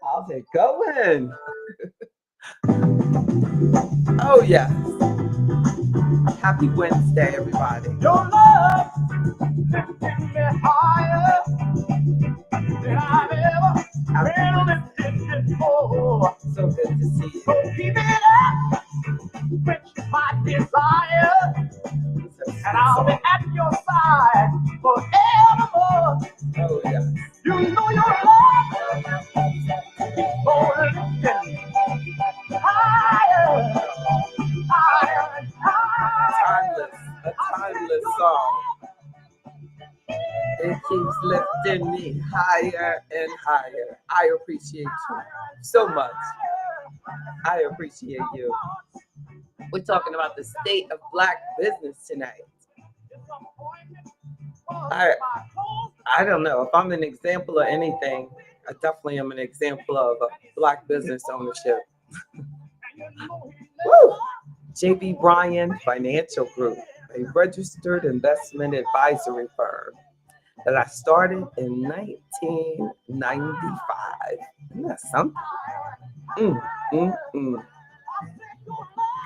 How's it going? Oh, yes. Happy Wednesday, everybody. Your love lifting me higher than I've ever been lifted before. So good to see you. So keep it up, quench my desire, and I'll be at your side forevermore. Oh, yeah. You know your love keeps on lifting higher, higher and higher. A timeless song. It keeps lifting me higher and higher. I appreciate you so much. I appreciate you. We're talking about the state of Black business tonight. I don't know if I'm an example of anything. I definitely am an example of Black business ownership. Woo! JB Bryan Financial Group, a registered investment advisory firm that I started in 1995. Isn't that something? Mm, mm, mm.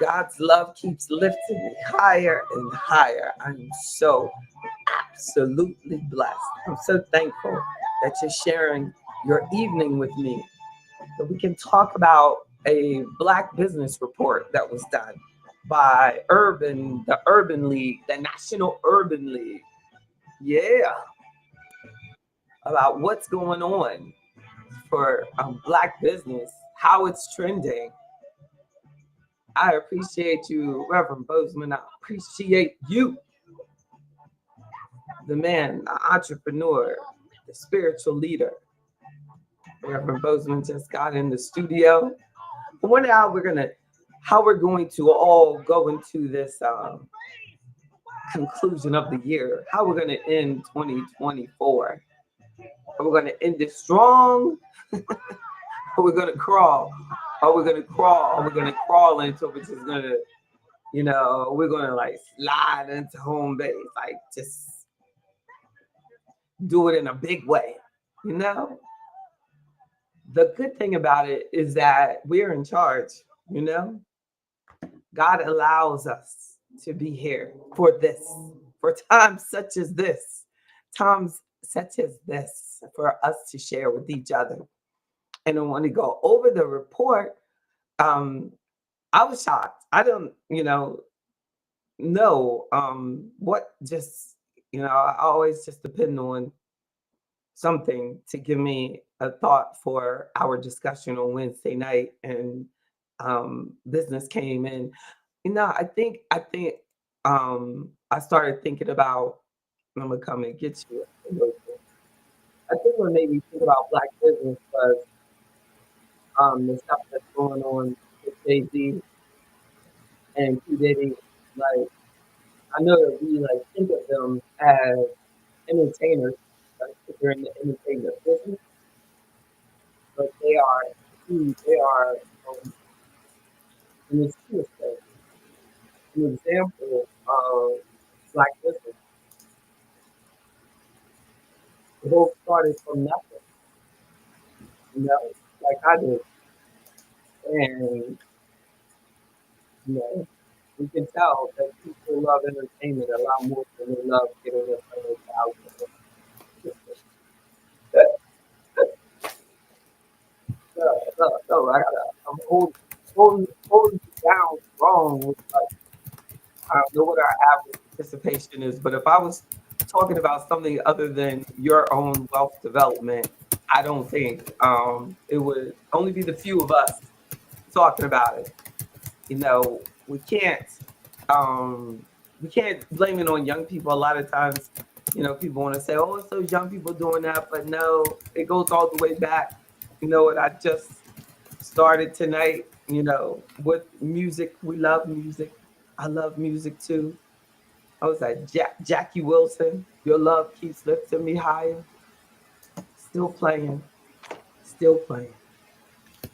God's love keeps lifting me higher and higher. I'm so absolutely blessed. I'm so thankful that you're sharing your evening with me, that we can talk about a Black business report that was done by the Urban League, the National Urban League. Yeah, about what's going on for Black business, how it's trending. I appreciate you, Reverend Bozeman. I appreciate you, the man, the entrepreneur, the spiritual leader. Reverend Bozeman just got in the studio. I wonder how we're going to all go into this conclusion of the year. How we're going to end 2024. Are we going to end it strong? Are we going to crawl? Are we going to crawl? Are we going to crawl into it? We're just going to, we're going to like slide into home base, like just do it in a big way, The good thing about it is that we're in charge, God allows us to be here for times such as this, for us to share with each other. And I want to go over the report. I was shocked. I don't, know what just, I always just depend on something to give me a thought for our discussion on Wednesday night, and business came in. I think I started thinking about, I'm gonna come and get you. I think what made me think about Black business was the stuff that's going on with Jay-Z and P. Diddy. Like, I know that we like think of them as entertainers, like if they're in the entertainment business, but they are in this sense, an example of Black business. It all started from nothing, like I did. And, we can tell that people love entertainment a lot more than they love getting their financial outcome. So I'm holding it down wrong with like, I don't know what our average participation is, but if I was talking about something other than your own wealth development, I don't think it would only be the few of us talking about it. We can't blame it on young people. A lot of times, people want to say, "Oh, it's those young people doing that," but no, it goes all the way back. What I just started tonight. With music, we love music. I love music too. I was like, Jackie Wilson, your love keeps lifting me higher. Still playing, still playing.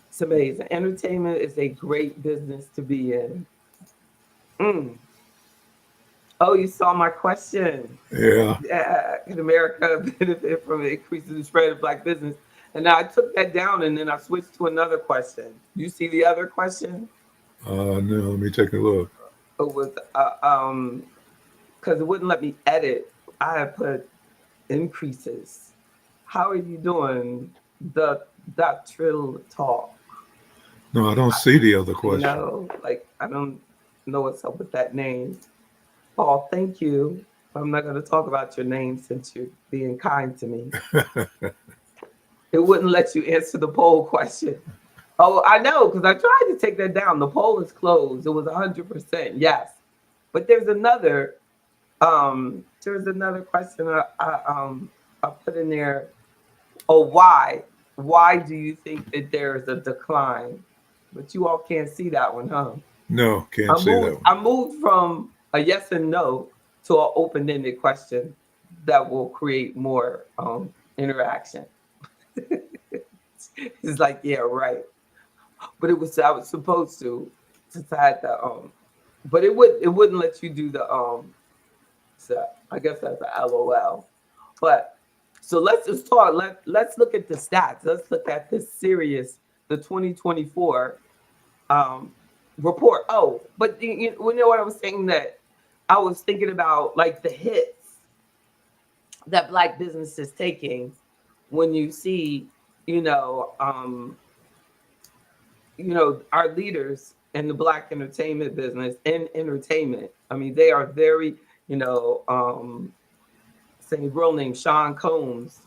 It's amazing. Entertainment is a great business to be in. Mm. Oh, you saw my question. Yeah. Yeah, can America benefit from increasing the spread of Black business? And I took that down and then I switched to another question. You see the other question? No, let me take a look. It was because it wouldn't let me edit. I had put increases. How are you doing? The trill talk. No, I don't see the other You question. know, like I don't know what's up with that name. Paul, thank you. I'm not going to talk about your name since you're being kind to me. It wouldn't let you answer the poll question. Oh, I know, because I tried to take that down. The poll is closed. It was 100% yes. But there's another question I put in there. Oh, why? Why do you think that there is a decline? But you all can't see that one, huh? No, can't see that one. I moved from a yes and no to an open-ended question that will create more interaction. It's like, yeah, right. But I was supposed to decide the but it wouldn't let you do the so I guess that's a LOL. But so let's just talk. Let's look at the stats. Let's look at the 2024 um report. Oh, but you know what I was saying, that I was thinking about like the hits that black business is taking when you see, you know, um, our leaders in the black entertainment business and entertainment. I mean, they are very, you know, saying real name Sean Combs,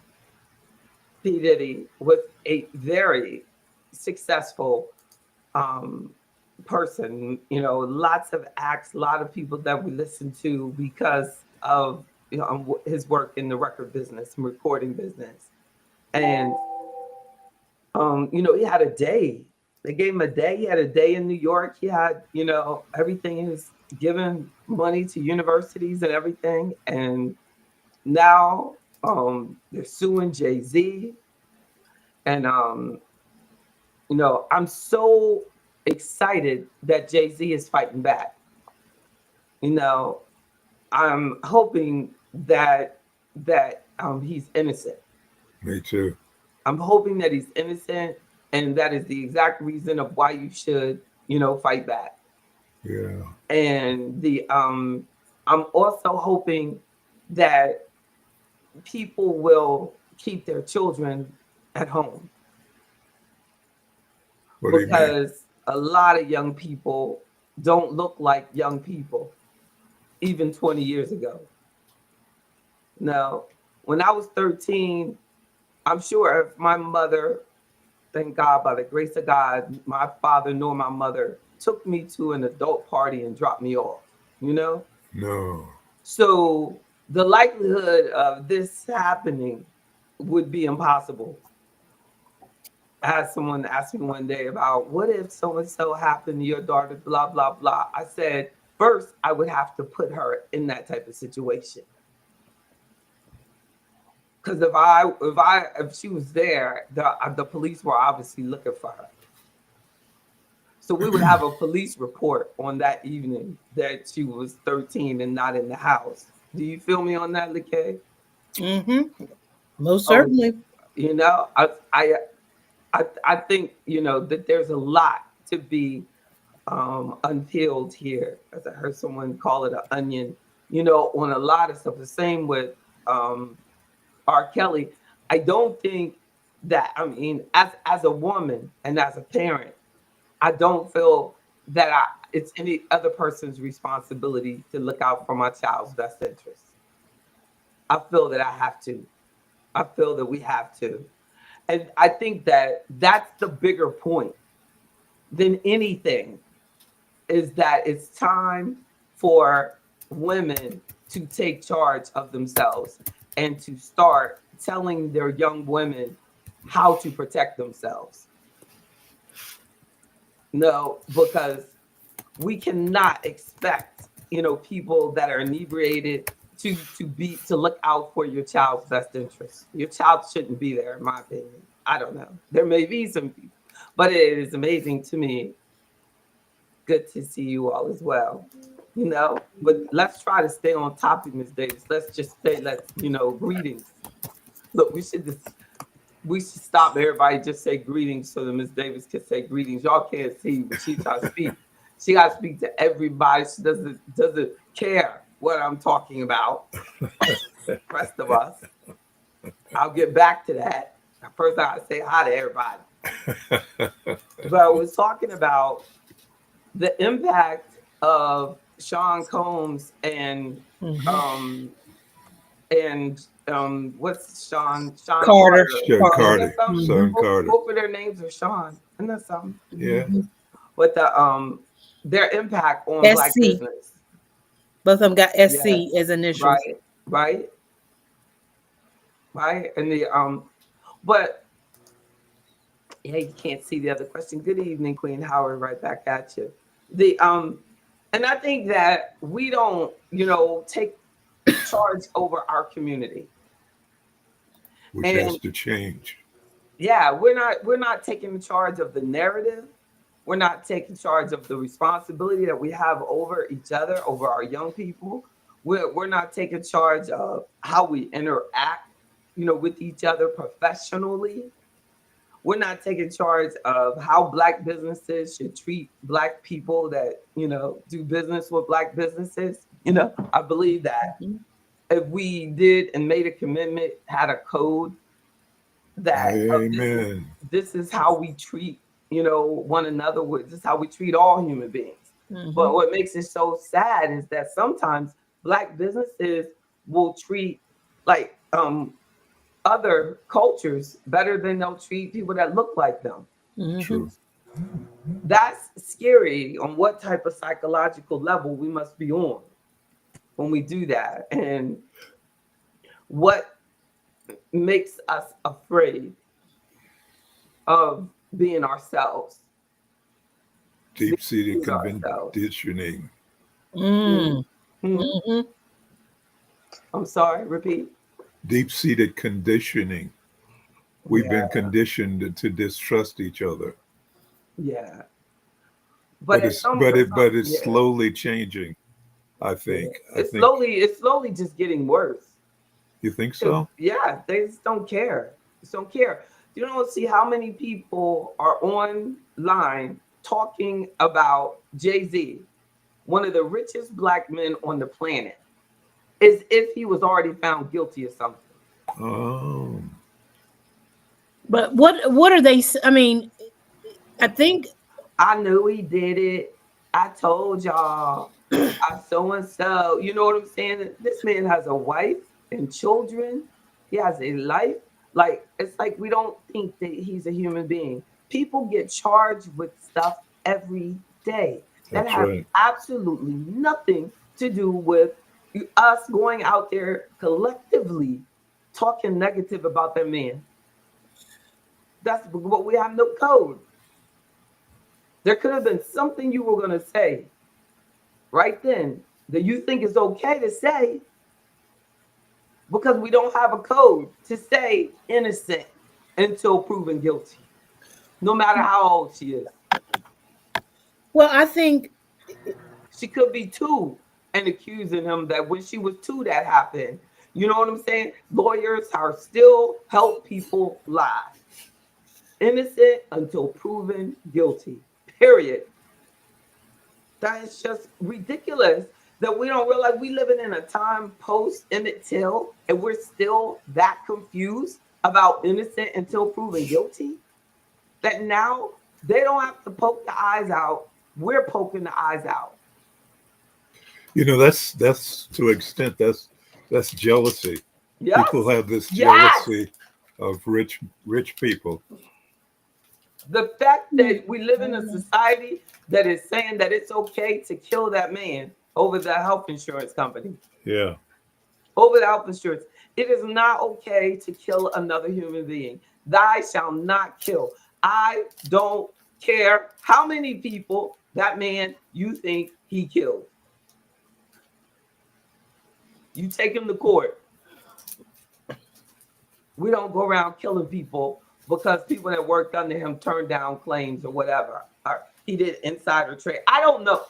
P. Diddy was a very successful um, person. You know, lots of acts, a lot of people that we listen to because of his work in the record business and recording business. And he had a day. They gave him a day. He had a day in New York. He had, everything. He was giving money to universities and everything. And now they're suing Jay-Z. And I'm so excited that Jay-Z is fighting back. You know, I'm hoping that he's innocent. Me too. I'm hoping that he's innocent, and that is the exact reason of why you should, fight back. Yeah. And I'm also hoping that people will keep their children at home, What do you mean? because a lot of young people don't look like young people, even 20 years ago. Now, when I was 13, I'm sure if my mother, thank God, by the grace of God, my father nor my mother took me to an adult party and dropped me off, you know? No. So the likelihood of this happening would be impossible. I had someone ask me one day about, what if so and so happened to your daughter, blah, blah, blah. I said, first, I would have to put her in that type of situation. Because if she was there, the police were obviously looking for her. So we would have a police report on that evening that she was 13 and not in the house. Do you feel me on that, Lekay? Mm-hmm. Most Oh, certainly. you know, I think that there's a lot to be unpeeled here, as I heard someone call it an onion. On a lot of stuff. The same with um, R. Kelly. I don't think that. I mean, as a woman and as a parent, I don't feel that it's any other person's responsibility to look out for my child's best interests. I feel that I have to. I feel that we have to. And I think that that's the bigger point than anything, is that it's time for women to take charge of themselves and to start telling their young women how to protect themselves. No, because we cannot expect, people that are inebriated to look out for your child's best interest. Your child shouldn't be there, in my opinion. I don't know. There may be some people, but it is amazing to me. Good to see you all as well. But let's try to stay on topic, Ms. Davis. Let's just say, greetings. Look, we should just we should stop. Everybody just say greetings so that Miss Davis can say greetings. Y'all can't see, but she trying to speak. She got to speak to everybody. She doesn't care what I'm talking about. The rest of us. I'll get back to that. First, I say hi to everybody. But I was talking about the impact of Sean Combs and what's Sean Carter. Sean Isn't that Carter. something? Sean Carter. Both of their names are Sean. Isn't that something? Yeah. But their impact on Black SC. business. Both of them got SC Yeah. as initials. Right. And but yeah, you can't see the other question. Good evening, Queen Howard, right back at you. And I think that we don't, take charge over our community. Which has to change. Yeah, we're not taking charge of the narrative. We're not taking charge of the responsibility that we have over each other, over our young people. We're not taking charge of how we interact, with each other professionally. We're not taking charge of how Black businesses should treat Black people that, do business with Black businesses. I believe that if we did and made a commitment, had a code that Amen. this is how we treat, one another. This is how we treat all human beings. But what makes it so sad is that sometimes Black businesses will treat like other cultures better than they'll treat people that look like them. True. That's scary on what type of psychological level we must be on when we do that, and what makes us afraid of being ourselves. Deep-seated ourselves. conditioning. I'm sorry, repeat. Deep-seated conditioning. We've been conditioned to distrust each other. Yeah. But it's slowly changing, I think. It's slowly just getting worse. You think so? Yeah, they just don't care. Just don't care. You don't see how many people are online talking about Jay-Z, one of the richest Black men on the planet, as if he was already found guilty of something. Oh. But what are they? I mean, I think I knew he did it. I told y'all. I so and so. You know what I'm saying? This man has a wife and children. He has a life. Like, it's like we don't think that he's a human being. People get charged with stuff every day that has absolutely nothing to do with us going out there collectively talking negative about that man. That's what we have no code. There could have been something you were going to say right then that you think is okay to say, because we don't have a code to say innocent until proven guilty, no matter how old she is. Well, I think she could be 2 and accusing him that when she was 2 that happened. You know what I'm saying? Lawyers are still help people lie. Innocent until proven guilty. Period. That is just ridiculous that we don't realize we living in a time post Emmett Till and we're still that confused about innocent until proven guilty. That now they don't have to poke the eyes out. We're poking the eyes out. That's to an extent that's jealousy. Yes. People have this jealousy of rich people. The fact that we live in a society that is saying that it's okay to kill that man over the health insurance company. Yeah. Over the health insurance. It is not okay to kill another human being. Thou shalt not kill. I don't care how many people that man you think he killed. You take him to court. We don't go around killing people because people that worked under him turned down claims or whatever. Or he did insider trade. I don't know.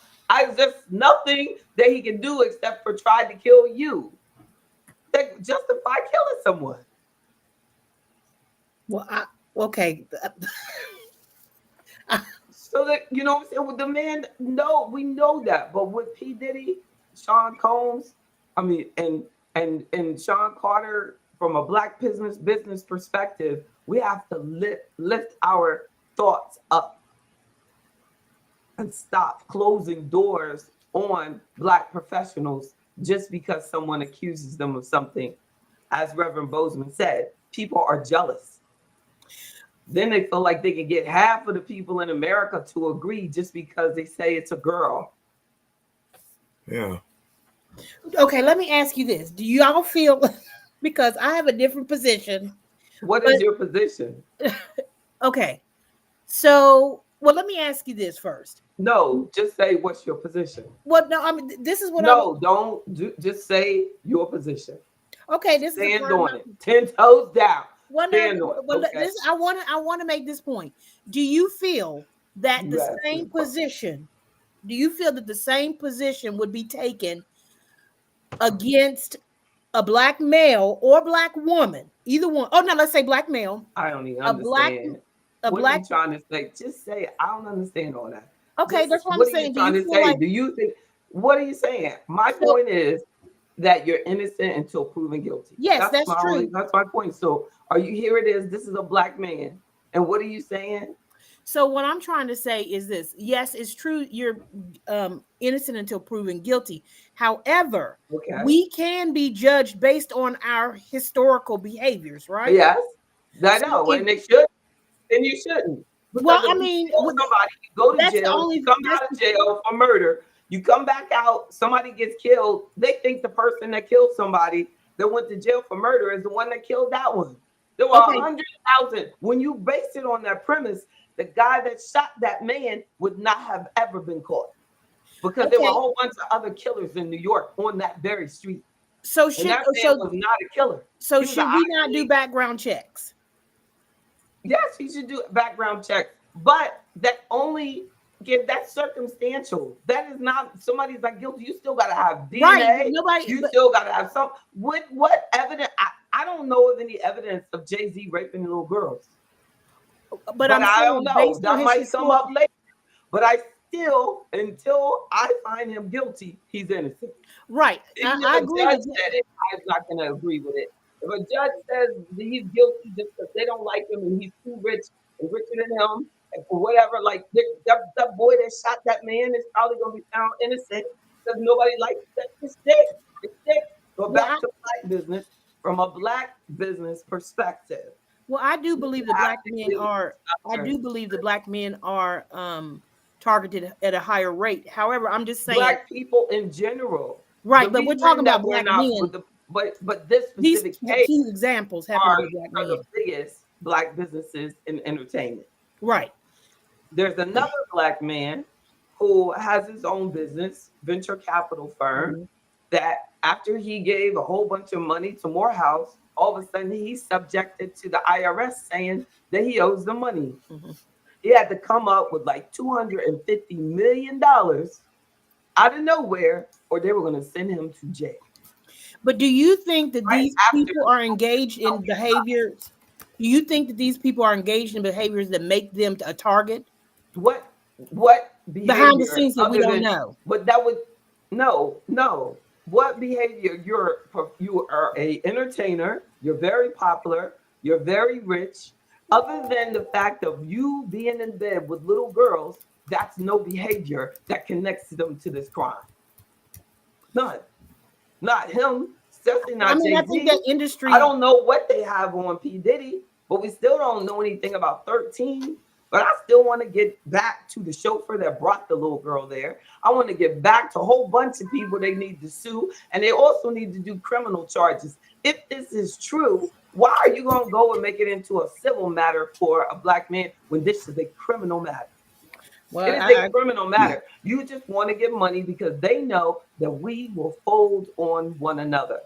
There's nothing that he can do except for try to kill you. That justify killing someone. Well, okay. So that, you know what I'm saying? With the man, no, we know that. But with P. Diddy, Sean Combs, I mean, and Sean Carter, from a black business perspective, we have to lift our thoughts up and stop closing doors on black professionals just because someone accuses them of something. As Reverend Bozeman said, people are jealous. Then they feel like they can get half of the people in America to agree just because they say it's a girl. Yeah. Okay, let me ask you this. Do y'all feel, because I have a different position. What But is your position? okay. So, well, let me ask you this first. No, just say what's your position. Well, no, I mean, this is what No, just say your position. Okay, this is the Stand part. on it. 10 toes down. Well, no, Stand on it. well, Okay. I want to make this point. Do you feel that You the asked me. same position? Do you feel that the same position would be taken against a black male or black woman, either one? Oh no, let's say black male. I don't even A black, understand. a What are black. you trying to say? Just say, I don't understand all that. Okay, Just that's what I'm what are you saying. Do trying you to feel say? like Do you think, what are you saying? My so? point is that you're innocent until proven guilty. Yes, that's true. That's my point. So are you, here it is, this is a black man. And what are you saying? So what I'm trying to say is this: yes, it's true. You're innocent until proven guilty. However, Okay. we can be judged based on our historical behaviors, right? Yes, I So know. if And they should, and you shouldn't. well, Because I if you mean, kill somebody, you go to that's the jail, you only. come That's out of jail for murder, you come back out, somebody gets killed, they think the person that killed somebody that went to jail for murder is the one that killed that one. There were okay. 100,000. When you base it on that premise, the guy that shot that man would not have ever been caught because there were a Okay. whole bunch of other killers in New York on that very street. So And should that man was not a killer. so He was an should we not do background checks? Yes, he should do a background check, but that only get that circumstantial. That is not somebody's not guilty. You still gotta have Right. DNA. Nobody. You But still gotta have some. What evidence? I don't know of any evidence of Jay-Z raping little girls, but but I'm I don't saying know. based on That his might come up historical. later. But I still, until I find him guilty, he's innocent. Right. Even if I a agree judge with you. said it, I'm not going to agree with it. If a judge says that he's guilty just because they don't like him and he's too rich and richer than him, and for whatever, like that boy that shot that man is probably going to be found innocent because nobody likes that. It's sick. It's sick. But Well, back to black business, from a black business perspective, I do you believe the have black to men give are. I other do believe the black men are targeted at a higher rate. However, I'm just saying. black people in general. The Right, but we're talking reason that about we're black not men. with the but this These specific case key examples happen to are be black are the men. biggest black businesses in entertainment. Right. There's another black man who has his own business, venture capital firm, Mhm. that after he gave a whole bunch of money to Morehouse, all of a sudden he's subjected to the IRS saying that he owes them money. Mhm. He had to come up with like $250 million out of nowhere, or they were going to send him to jail. But do you think that Right these after, people are engaged in behaviors? Do you think that these people are engaged in behaviors that make them a target what behind the behavior scenes that we other don't than, know? but that would, no, what behavior? You are a entertainer, you're very popular, you're very rich. Other than the fact of you being in bed with little girls, that's no behavior that connects them to this crime. None. Not him, especially I not mean, I think Jay-Z. that industry. I don't know what they have on P. Diddy, but we still don't know anything about 13. But I still want to get back to the chauffeur that brought the little girl there. I want to get back to a whole bunch of people they need to sue. And they also need to do criminal charges. If this is true, why are you going to go and make it into a civil matter for a black man when this is a criminal matter? Well, It is a criminal matter. You just want to get money because they know that we will fold on one another.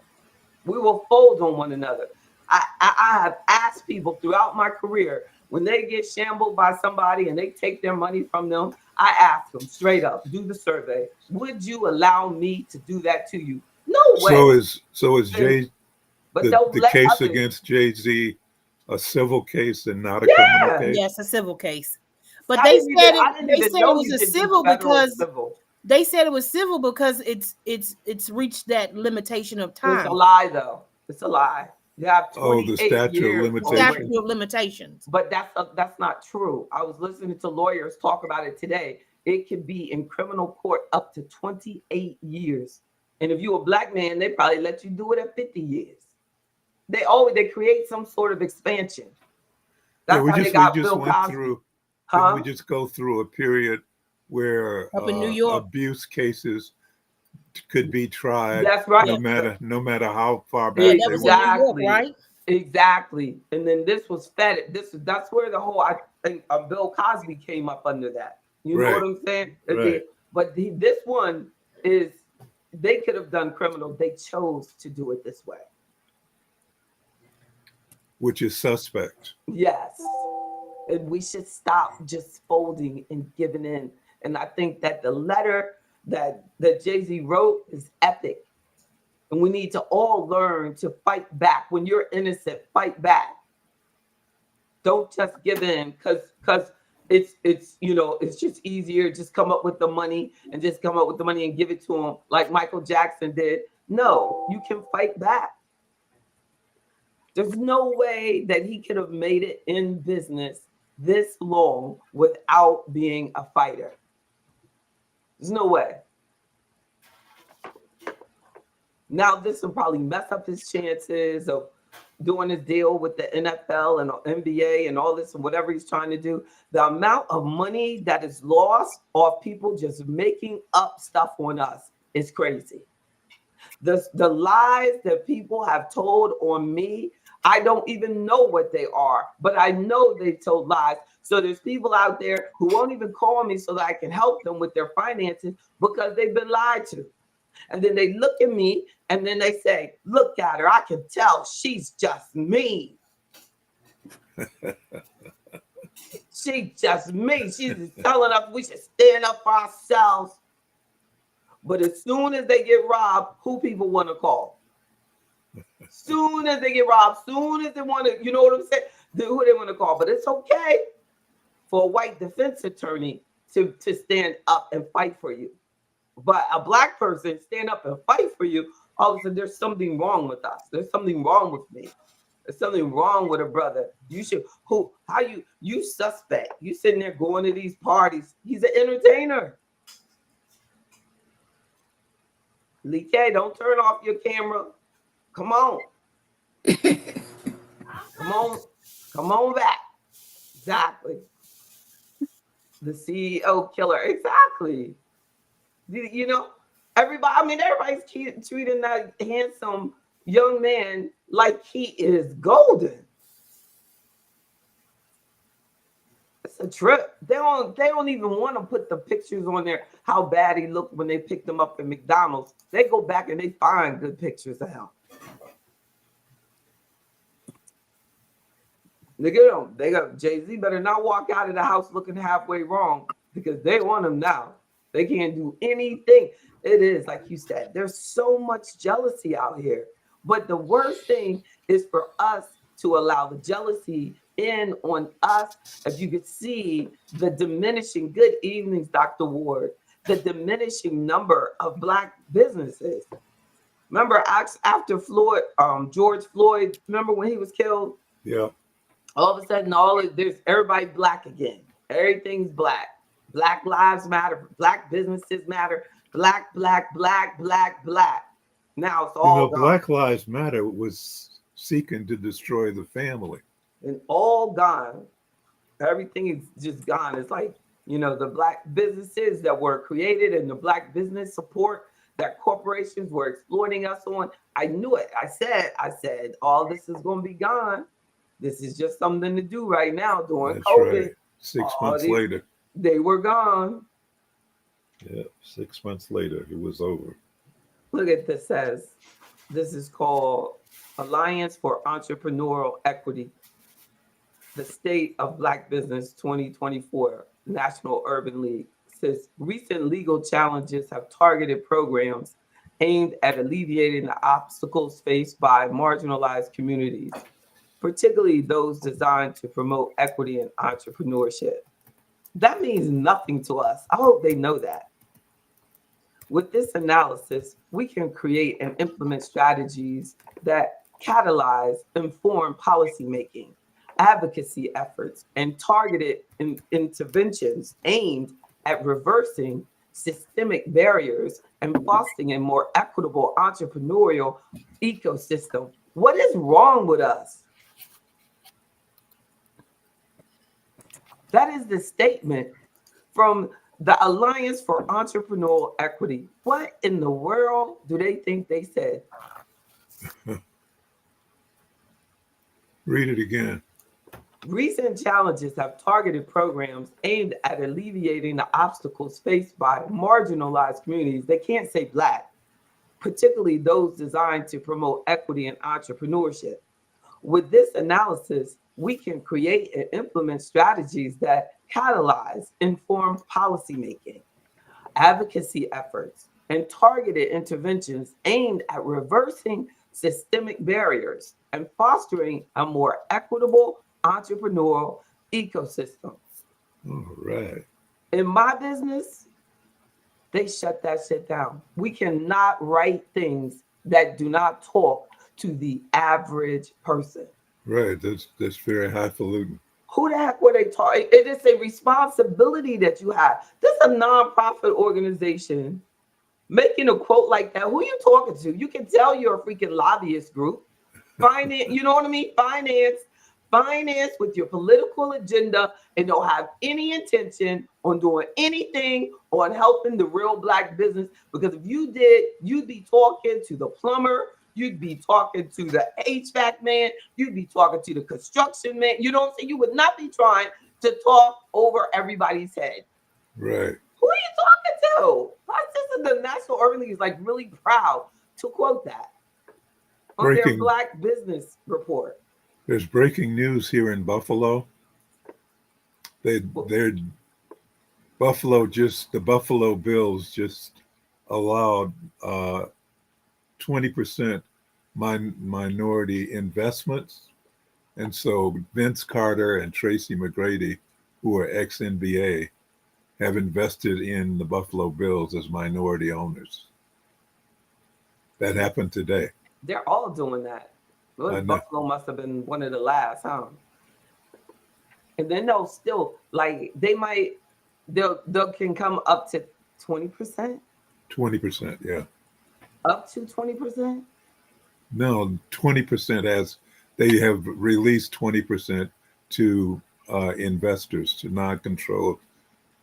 We will fold on one another. I have asked people throughout my career, when they get shambled by somebody and they take their money from them, I ask them straight up, do the survey. Would you allow me to do that to you? No way. So is And, Jay but they'll the let case others. against Jay-Z a civil case and not a criminal Yeah. case? Yes, a civil case. But I they didn't said I didn't even it know was you a could do civil federal and because civil. they said it was civil because it's reached that limitation of It's a time, lie, though. It's a lie. You have Oh, the 28 statute of years the on limitation. statute of limitations. But that's not true. I was listening to lawyers talk about it today. It could be in criminal court up to 28 years. And if you're a black man, they probably let you do it at 50 years. They create some sort of expansion. Yeah, That's how they we got just Bill went Cosby. through. Didn't we Huh? just go through a period where Up in New York. abuse cases could be tried That's right. Yeah, no matter how far yeah, back that they was in were? New York, Exactly. right? Exactly. And then this was fed. That's where the whole I think Bill Cosby came up under that. You know what Right. I'm saying? Right. But this one is they could have done criminal. They chose to do it this way. Which is suspect. Yes. And we should stop just folding and giving in. And I think that the letter that Jay-Z wrote is epic. And we need to all learn to fight back. When you're innocent, fight back. Don't just give in because it's just easier. Just come up with the money and give it to them like Michael Jackson did. No, you can fight back. There's no way that he could have made it in business this long without being a fighter. There's no way. Now this will probably mess up his chances of doing his deal with the NFL and NBA and all this and whatever he's trying to do. The amount of money that is lost off people just making up stuff on us is crazy. The lies that people have told on me, I don't even know what they are, but I know they've told lies. So there's people out there who won't even call me so that I can help them with their finances because they've been lied to. And then they look at me and then they say, look at her. I can tell she's just mean. She's just mean. She's telling us we should stand up for ourselves. But as soon as they get robbed, who people want to call? Soon as they get robbed, soon as they want to, you know what I'm saying? Who they want to call. But it's okay for a white defense attorney to stand up and fight for you. But a black person stand up and fight for you, all of a sudden there's something wrong with us. There's something wrong with me. There's something wrong with a brother. You suspect. You sitting there going to these parties. He's an entertainer. Lee K, don't turn off your camera. Come on. Come on back. Exactly. The CEO killer. Exactly. You know, everybody's treating that handsome young man like he is golden. It's a trip. They don't even want to put the pictures on there how bad he looked when they picked him up at McDonald's. They go back and they find good pictures of him. Look at him. They got Jay-Z better not walk out of the house looking halfway wrong because they want him now. They can't do anything. It is like you said, there's so much jealousy out here. But the worst thing is for us to allow the jealousy in on us. If you could see the diminishing, good evenings, Dr. Ward, the diminishing number of Black businesses. Remember after George Floyd, remember when he was killed? Yeah. All of a sudden, there's everybody Black again. Everything's Black. Black lives matter. Black businesses matter. Black. Now it's all gone. Black Lives Matter was seeking to destroy the family. And all gone. Everything is just gone. It's like, the Black businesses that were created and the Black business support that corporations were exploiting us on. I knew it. I said, all this is going to be gone. This is just something to do right now during That's COVID. right. 6 months later. They were gone. Yeah, 6 months later, it was over. Look at this says. This is called Alliance for Entrepreneurial Equity. The State of Black Business 2024 National Urban League says recent legal challenges have targeted programs aimed at alleviating the obstacles faced by marginalized communities, particularly those designed to promote equity and entrepreneurship. That means nothing to us. I hope they know that. With this analysis, we can create and implement strategies that catalyze informed policymaking, advocacy efforts, and targeted interventions aimed at reversing systemic barriers and fostering a more equitable entrepreneurial ecosystem. What is wrong with us? That is the statement from the Alliance for Entrepreneurial Equity. What in the world do they think they said? Read it again. Recent challenges have targeted programs aimed at alleviating the obstacles faced by marginalized communities. They can't say Black, particularly those designed to promote equity and entrepreneurship. With this analysis, we can create and implement strategies that catalyze informed policymaking, advocacy efforts, and targeted interventions aimed at reversing systemic barriers and fostering a more equitable entrepreneurial ecosystem. All right. In my business, they shut that shit down. We cannot write things that do not talk to the average person. Right. That's very highfalutin. Who the heck were they talking? It is a responsibility that you have. This is a nonprofit organization making a quote like that. Who are you talking to? You can tell you're a freaking lobbyist group. Finance, you know what I mean? Finance with your political agenda and don't have any intention on doing anything on helping the real Black business. Because if you did, you'd be talking to the plumber, you'd be talking to the HVAC man, you'd be talking to the construction man. You know what I'm saying? You would not be trying to talk over everybody's head. Right. Who are you talking to? My sister, the National Urban League, is like really proud to quote that on their Black business report. There's breaking news here in Buffalo. The Buffalo Bills just allowed 20% minority investments. And so Vince Carter and Tracy McGrady, who are ex-NBA, have invested in the Buffalo Bills as minority owners. That happened today. They're all doing that. Well, Buffalo must have been one of the last, huh? And then they'll still, like, they'll can come up to 20%? 20%, yeah. Up to 20%? No, 20% as they have released 20% to investors, to non-controlling.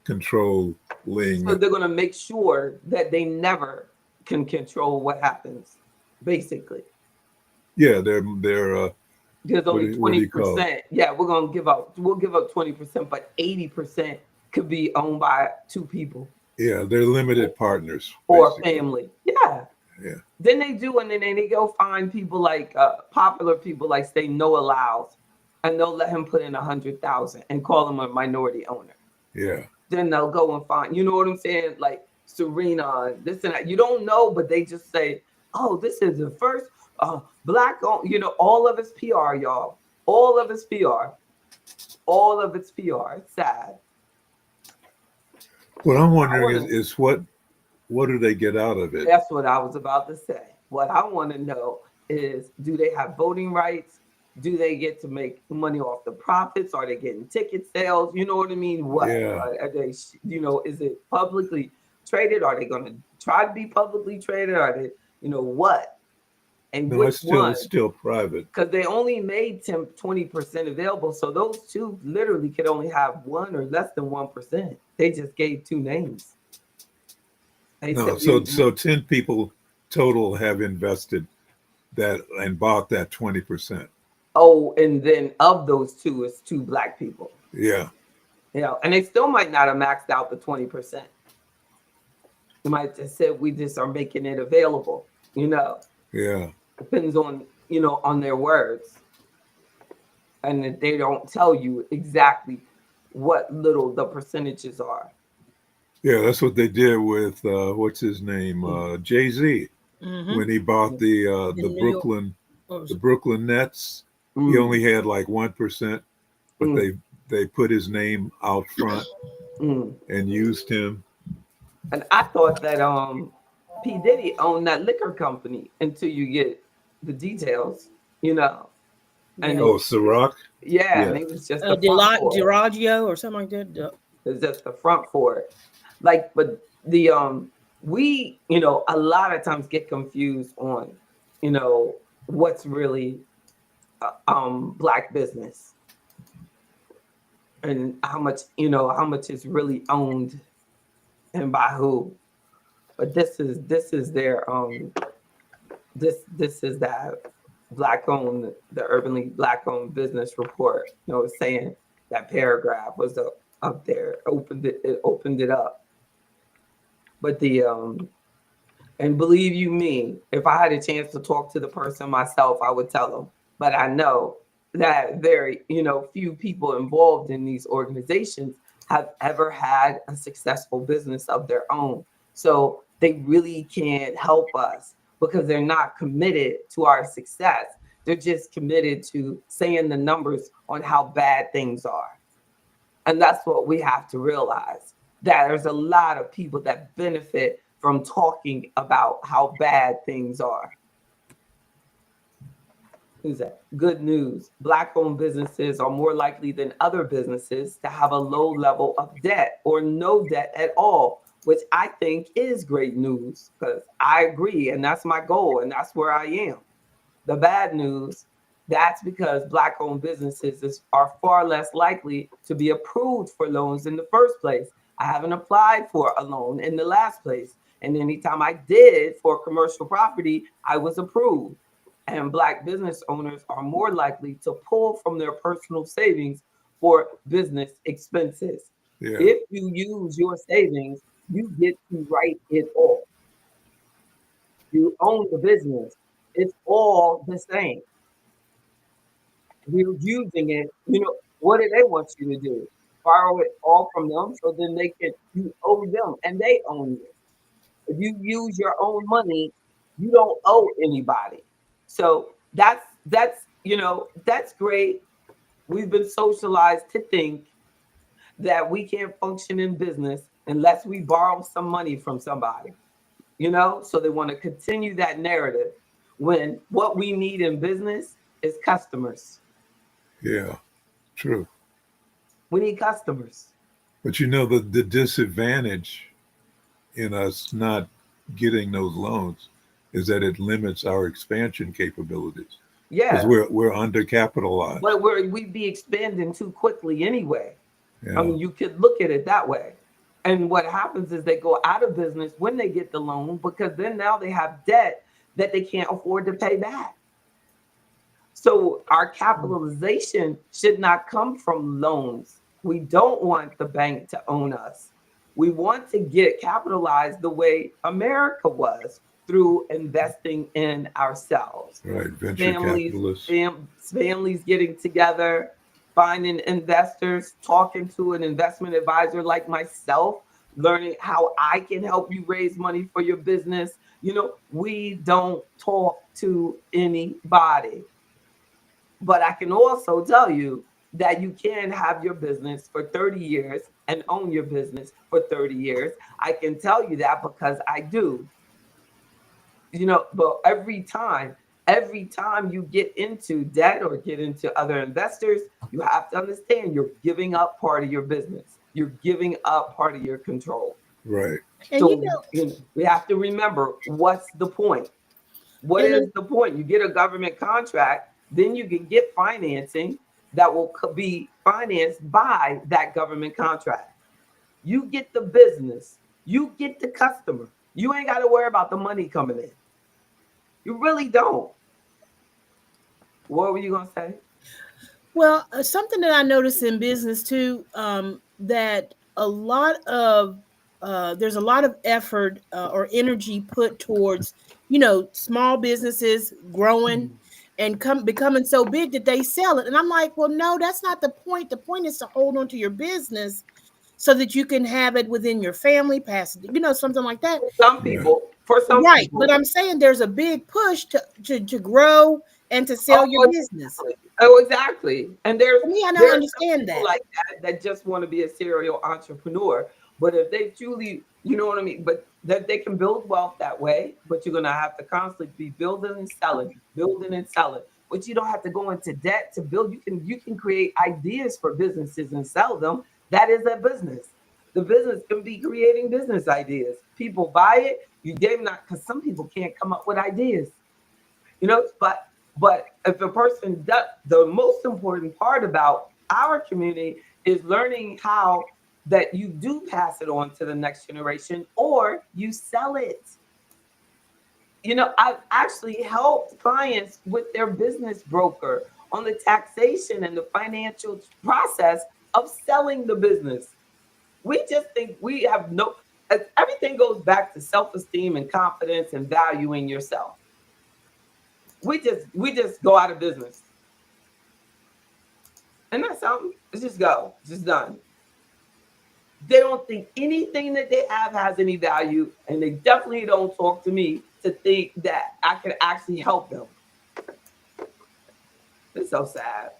So they're going to make sure that they never can control what happens, basically. Yeah, they're there's only 20%. Yeah, we'll give up 20%, but 80% could be owned by two people. Yeah, they're limited partners. Or family. Yeah. Yeah. Then they do, and then they go find people like popular people like say Noah Lyles, and they'll let him put in 100,000 and call him a minority owner. Yeah. Then they'll go and find, you know what I'm saying? Like Serena, this and that. You don't know, but they just say, oh, this is the first Black owned, all of it's PR, y'all. All of it's PR. All of it's PR. It's sad. What I'm wondering is what do they get out of it? That's what I was about to say. What I want to know is, do they have voting rights? Do they get to make money off the profits? Are they getting ticket sales? You know what I mean? What? Yeah. Are they, is it publicly traded? Are they going to try to be publicly traded? Are they, what? And no, it's still private. Because they only made 20% available. So those two literally could only have 1 or less than 1%. They just gave two names. So 10 people total have invested that and bought that 20%. Oh, and then of those two, it's 2 Black people. Yeah. Yeah, and they still might not have maxed out the 20%. They might just say, we just are making it available, Yeah. Depends on, on their words. And that they don't tell you exactly what little the percentages are. Yeah, that's what they did with what's his name, Jay-Z, when he bought the Brooklyn Nets. He only had like 1%, but mm, they put his name out front mm. and used him. And I thought that P. Diddy owned that liquor company until you get the details, you know. And Yeah. Oh, it, Ciroc? yeah, and Yeah. it was just the front for it. Diragio or something like that. It was just the front for it. Like, but the we, a lot of times get confused on, what's really black business and how much is really owned and by who. But this is their this is that black owned, the urbanly black owned business report, saying that paragraph was up there, opened it up. But and believe you me, if I had a chance to talk to the person myself, I would tell them. But I know that very, few people involved in these organizations have ever had a successful business of their own. So they really can't help us because they're not committed to our success. They're just committed to saying the numbers on how bad things are. And that's what we have to realize, that there's a lot of people that benefit from talking about how bad things are. Who's that? Good news. Black owned businesses are more likely than other businesses to have a low level of debt or no debt at all, which I think is great news because I agree. And that's my goal. And that's where I am. The bad news, that's because black owned businesses are far less likely to be approved for loans in the first place. I haven't applied for a loan in the last place. And anytime I did for commercial property, I was approved. And black business owners are more likely to pull from their personal savings for business expenses. Yeah. If you use your savings, you get to write it off. You own the business. It's all the same. We're using it. What do they want you to do? Borrow it all from them so then you owe them and they own you. If you use your own money, you don't owe anybody. So that's great. We've been socialized to think that we can't function in business unless we borrow some money from somebody. So they want to continue that narrative when what we need in business is customers. Yeah. True. We need customers. But the disadvantage in us not getting those loans is that it limits our expansion capabilities because Yeah, we're undercapitalized. but we'd be expanding too quickly anyway. I Yeah. mean, you could look at it that way. And what happens is they go out of business when they get the loan because then now they have debt that they can't afford to pay back. So our capitalization should not come from loans. We don't want the bank to own us. We want to get capitalized the way America was through investing in ourselves. Right. Venture Families, capitalists. families getting together, finding investors, talking to an investment advisor like myself, learning how I can help you raise money for your business. We don't talk to anybody. But I can also tell you that you can have your business for 30 years and own your business for 30 years. I can tell you that because I do. But every time you get into debt or get into other investors, you have to understand you're giving up part of your business. You're giving up part of your control. Right. And So we have to remember, what's the point? What and is the point? You get a government contract, then you can get financing that will be financed by that government contract. You get the business, you get the customer. You ain't got to worry about the money coming in. You really don't. What were you going to say? Well, something that I noticed in business too, that a lot of there's a lot of effort or energy put towards, small businesses growing and becoming so big that they sell it. And I'm like, well, no, that's not the point. The point is to hold on to your business so that you can have it within your family, pass it, something like that. Right. For some Right. people. But I'm saying there's a big push to grow and to sell your Oh, business. Oh, exactly. And For me, I don't there's some understand people that. like that just want to be a serial entrepreneur. But if they truly, you know what I mean, but that they can build wealth that way, but you're gonna have to constantly be building and selling, building and selling. But you don't have to go into debt to build. You can create ideas for businesses and sell them. That is a business. The business can be creating business ideas. People buy it. You gave not because some people can't come up with ideas. But if a person does, the most important part about our community is learning how that you do pass it on to the next generation or you sell it. I've actually helped clients with their business broker on the taxation and the financial process of selling the business. We just think we have no, everything goes back to self-esteem and confidence and valuing yourself. We just go out of business. And that's something. It's just go. It's just done. They don't think anything that they have has any value, and they definitely don't talk to me to think that I can actually help them. It's so sad,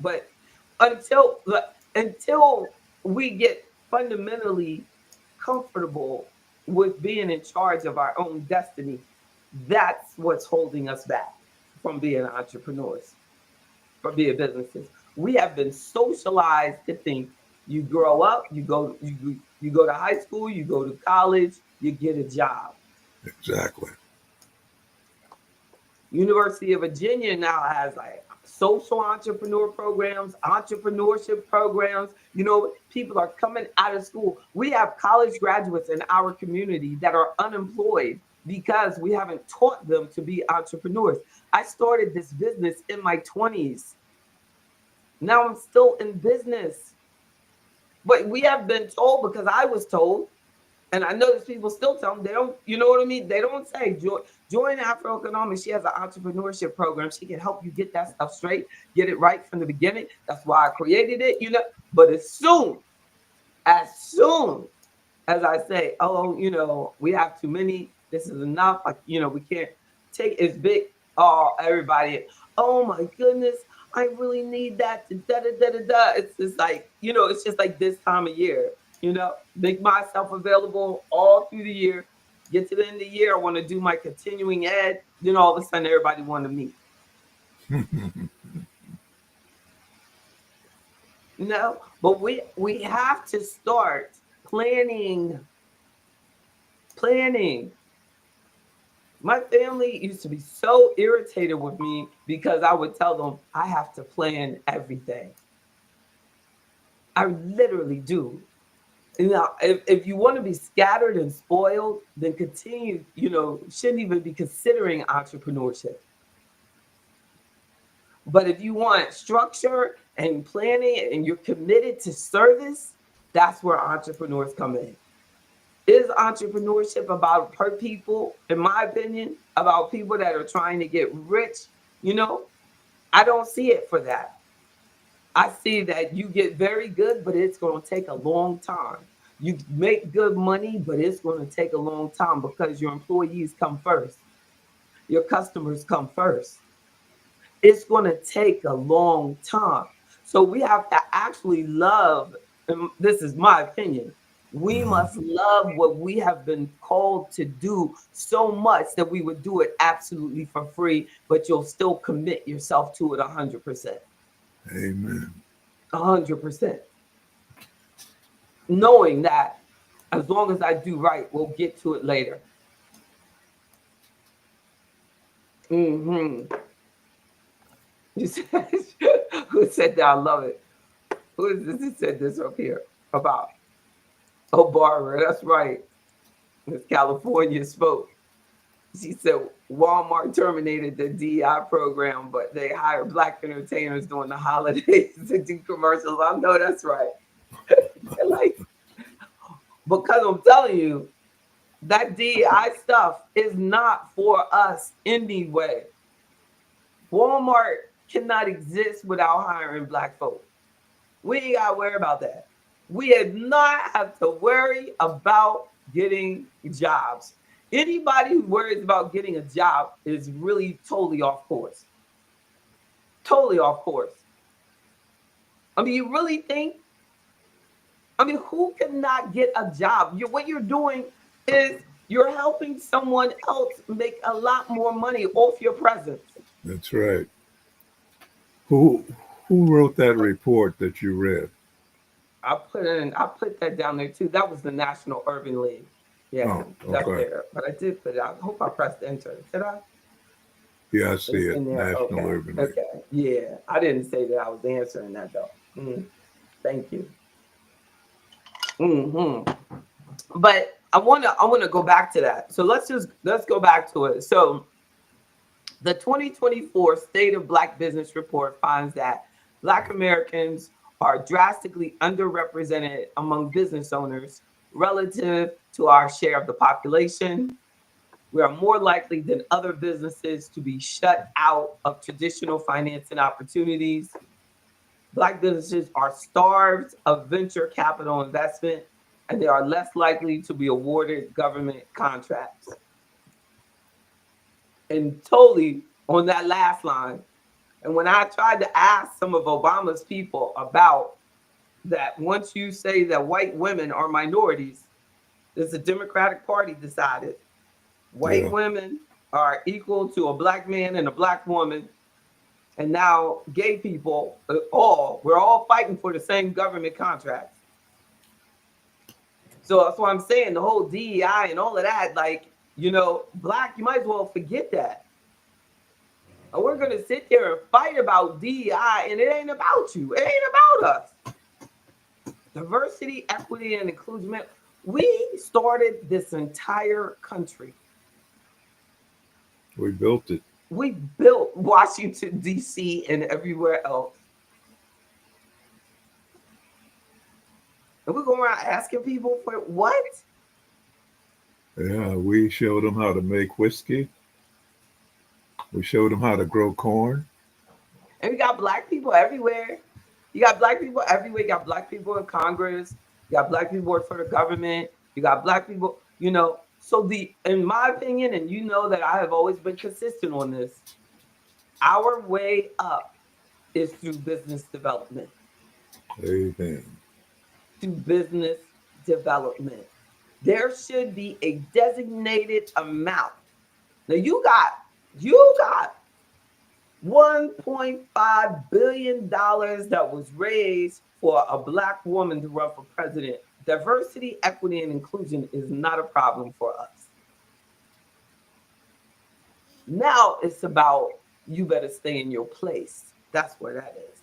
But until until we get fundamentally comfortable with being in charge of our own destiny, that's what's holding us back from being entrepreneurs. For being businesses. We have been socialized to think you grow up, you go to high school, you go to college, you get a job. Exactly. University of Virginia now has like social entrepreneur programs, entrepreneurship programs. People are coming out of school. We have college graduates in our community that are unemployed because we haven't taught them to be entrepreneurs. I started this business in my 20s. Now I'm still in business. But we have been told, because I was told, and I notice people still tell them, they don't, you know what I mean? They don't say, join AfroEconomics. She has an entrepreneurship program. She can help you get that stuff straight, get it right from the beginning. That's why I created it. But as soon as I say, oh, we have too many, this is enough. Like, we can't take it's big. Oh, everybody, oh my goodness, I really need that. Da da da da da. It's just like, it's just like this time of year, make myself available all through the year. Get to the end of the year, I want to do my continuing ed. Then all of a sudden, everybody want to meet. But we have to start planning. Planning. My family used to be so irritated with me because I would tell them I have to plan everything. I literally do. If you want to be scattered and spoiled, then continue, shouldn't even be considering entrepreneurship. But if you want structure and planning and you're committed to service, that's where entrepreneurs come in. Is entrepreneurship about per people, in my opinion, about people that are trying to get rich? You know, I don't see it for that. I see that you get very good, but it's going to take a long time. You make good money, but it's going to take a long time because your employees come first, your customers come first. It's going to take a long time. So we have to actually love, and this is my opinion, we Mhm. must love what we have been called to do so much that we would do it absolutely for free, but you'll still commit yourself to it 100%. Amen. 100%. Knowing that as long as I do right, we'll get to it later. Hmm. You said, who said that? I love it. Who is this? He said this up here about, oh, Barbara, that's right. Miss California spoke. She said Walmart terminated the DEI program, but they hired Black entertainers during the holidays to do commercials. I know that's right. Like, because I'm telling you, that DEI stuff is not for us anyway. Walmart cannot exist without hiring Black folk. We ain't got to worry about that. We did not have to worry about getting jobs. Anybody who worries about getting a job is really totally off course. Totally off course. I mean, you really think, I mean, who cannot get a job? What you're doing is you're helping someone else make a lot more money off your presence. That's right. Who who wrote that report that you read? I put that down there too. That was the National Urban League. Yeah, Oh, that's okay. there. But I did put it out. I hope I pressed enter. Did I? Yeah, I see It's it. in there. National Okay. Urban League. Okay. Yeah. I didn't say that I was answering that though. Thank you. hmm But I wanna go back to that. So let's go back to it. So the 2024 State of Black Business Report finds that Black Americans are drastically underrepresented among business owners relative to our share of the population. We are more likely than other businesses to be shut out of traditional financing opportunities. Black businesses are starved of venture capital investment, and they are less likely to be awarded government contracts. And totally on that last line, and when I tried to ask some of Obama's people about that, once you say that white women are minorities, the Democratic Party decided white Yeah, women are equal to a black man and a black woman. And now gay people, we're all fighting for the same government contracts. So that's why I'm saying the whole DEI and all of that, like, black, you might as well forget that. And we're going to sit there and fight about DEI, and it ain't about you. It ain't about us. Diversity, equity, and inclusion. We started this entire country. we built it. We built Washington, D.C. and everywhere else. And we're going around asking people for what? Yeah, we showed them how to make whiskey. We showed them how to grow corn. And we got black people everywhere. You got black people everywhere. You got black people in Congress. You got black people work for the government. You got black people. So in my opinion, and you know that I have always been consistent on this, our way up is through business development. Amen. Through business development. There should be a designated amount. Now you got $1.5 billion that was raised for a black woman to run for president. Diversity, equity, and inclusion is not a problem for us. Now it's about you better stay in your place. That's where that is.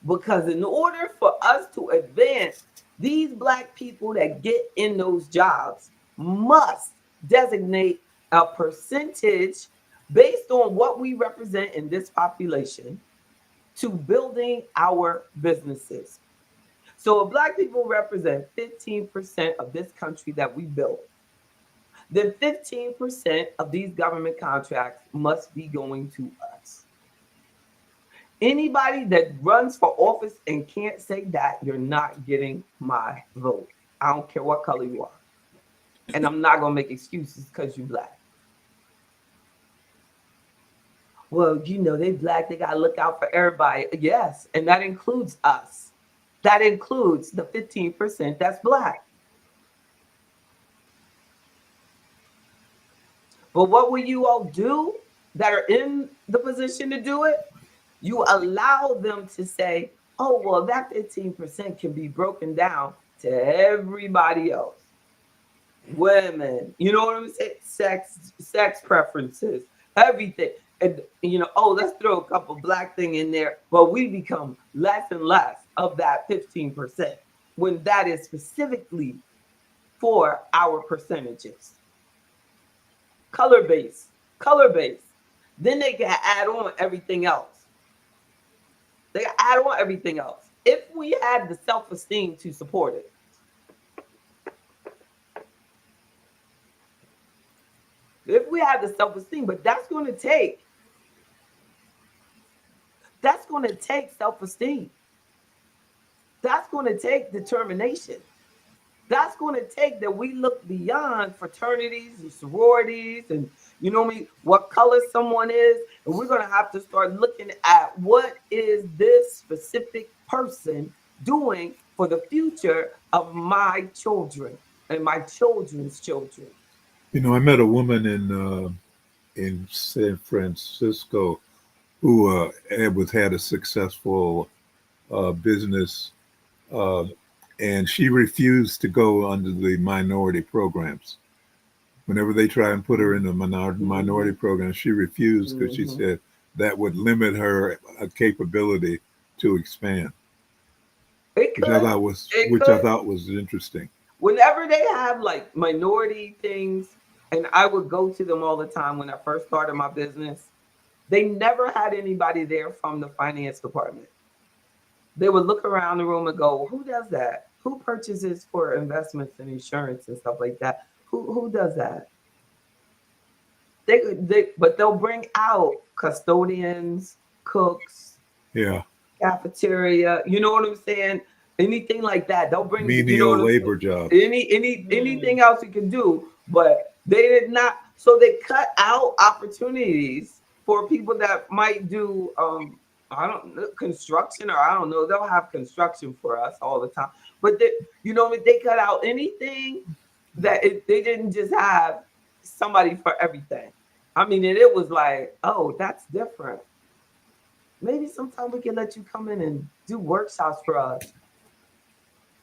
Because in order for us to advance, these black people that get in those jobs must designate a percentage based on what we represent in this population to building our businesses. So if black people represent 15% of this country that we built, then 15% of these government contracts must be going to us. Anybody that runs for office and can't say that, you're not getting my vote. I don't care what color you are. And I'm not going to make excuses because you're black. Well, they black, they got to look out for everybody. Yes, and that includes us. That includes the 15% that's black. But what will you all do that are in the position to do it? You allow them to say, oh, well, that 15% can be broken down to everybody else. Women, you know what I'm saying? Sex preferences, everything. And let's throw a couple black thing in there, but we become less and less of that 15% when that is specifically for our percentages. Color based. Then they can add on everything else. They add on everything else. If we had the self-esteem to support it. If we have the self-esteem, but that's going to take self-esteem. That's going to take determination. That's going to take that we look beyond fraternities and sororities and you know me, what color someone is, and we're gonna have to start looking at what is this specific person doing for the future of my children and my children's children. I met a woman in San Francisco who had a successful business, uh, and she refused to go under the minority programs. Whenever they try and put her in a minority program, she refused because she Mhm. said that would limit her capability to expand, It could, it which I could. thought was interesting. Whenever they have like minority things, and I would go to them all the time when I first started my business, they never had anybody there from the finance department. They would look around the room and go, "Who does that? Who purchases for investments and insurance and stuff like that? Who does that?" But they'll bring out custodians, cooks, Yeah, cafeteria. You know what I'm saying? Anything like that. They'll bring. You know menial what I'm saying? labor jobs. Anything else you can do, but they did not. So they cut out opportunities for people that might do I don't know, construction, or I don't know. They'll have construction for us all the time, but they cut out anything they didn't just have somebody for everything. I mean, and it was like, oh, that's different. Maybe sometime we can let you come in and do workshops for us.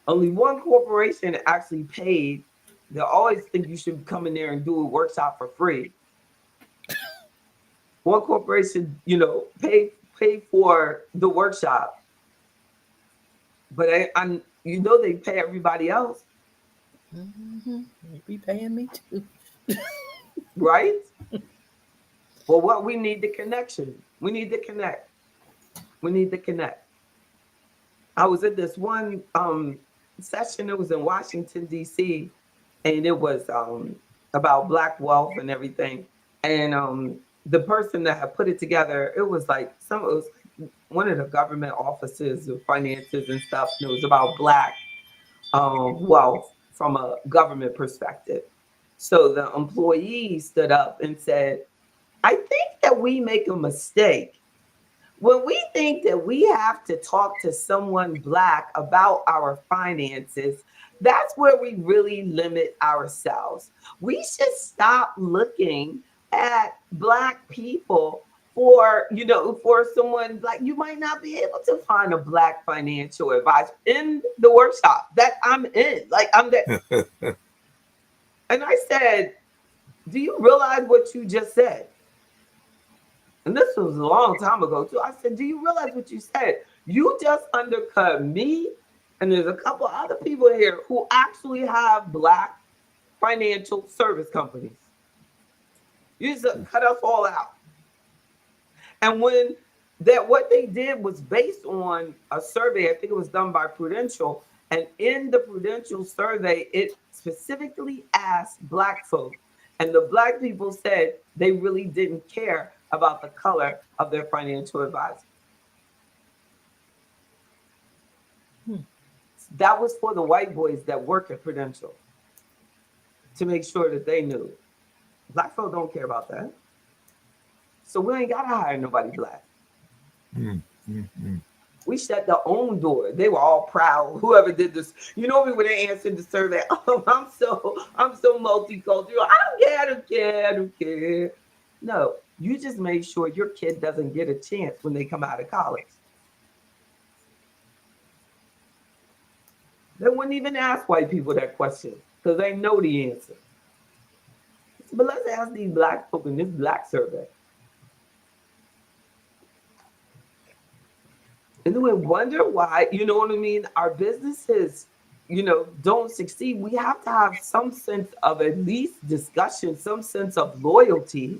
Only one corporation actually paid. They always think you should come in there and do a workshop for free. One corporation, pay for the workshop, but they pay everybody else, You be paying me too. right? Well, what we need the connection. We need to connect. We need to connect. I was at this one session. It was in Washington D.C. and it was about Black wealth and everything. And the person that had put it together, it was like it was like one of the government offices of finances and stuff. And it was about Black wealth from a government perspective. So the employee stood up and said, "I think that we make a mistake when we think that we have to talk to someone Black about our finances. That's where we really limit ourselves. We should stop looking at Black people for someone Black. You might not be able to find a Black financial advisor in the workshop that I'm in. Like I'm there." And I said, "Do you realize what you just said?" And this was a long time ago too. I said, "Do you realize what you said? You just undercut me, and there's a couple other people here who actually have Black financial service companies. You just cut us all out." And when that what they did was based on a survey, I think it was done by Prudential, and in the Prudential survey, it specifically asked Black folk, and the Black people said they really didn't care about the color of their financial advisor. That was for the white boys that work at Prudential to make sure that they knew Black folk don't care about that. So we ain't gotta hire nobody Black. Mm, mm, mm. We shut their own door. They were all proud. Whoever did this, when they answered the survey, "Oh, I'm so multicultural. I don't care, I don't care, I don't care." No, you just made sure your kid doesn't get a chance when they come out of college. They wouldn't even ask white people that question because they know the answer. But let's ask these Black folk in this Black survey. And then we wonder why, you know what I mean? Our businesses, don't succeed. We have to have some sense of at least discussion, some sense of loyalty,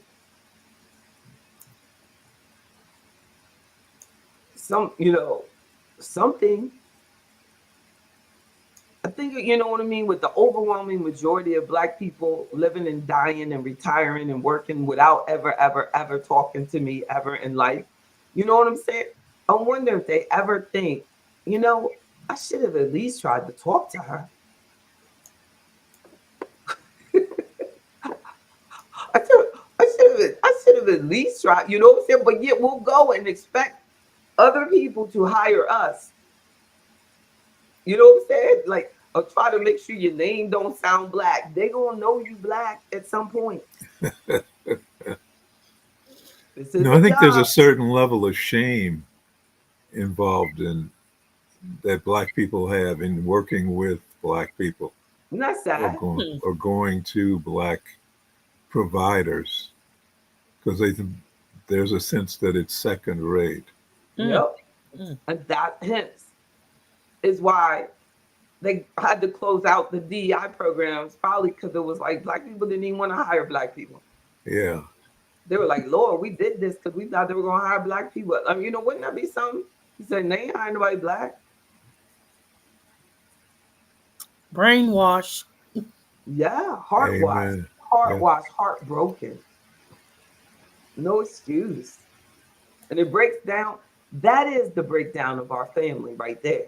something. I think, you know what I mean, with the overwhelming majority of Black people living and dying and retiring and working without ever, ever, ever talking to me ever in life. You know what I'm saying? I wonder if they ever think, I should have at least tried to talk to her. I at least try, you know what I'm saying? But yet we'll go and expect other people to hire us. You know what I'm saying? Like, or try to make sure your name don't sound black. They gonna know you black at some point. This is No, I a think there's a job. certain level of shame involved in that black people have in working with black people Not sad. or going to black providers because there's a sense that it's second rate. Mm, Yep. mm. And that hence is why they had to close out the DEI programs, probably because it was like black people didn't even want to hire black people. Yeah, They were like, Lord, we did this because we thought they were going to hire black people. I mean, wouldn't that be something? He said, they ain't hiring nobody black. Brainwash. Yeah, heart wash, amen. heart Yeah, wash, heartbroken. No excuse. And it breaks down. That is the breakdown of our family right there.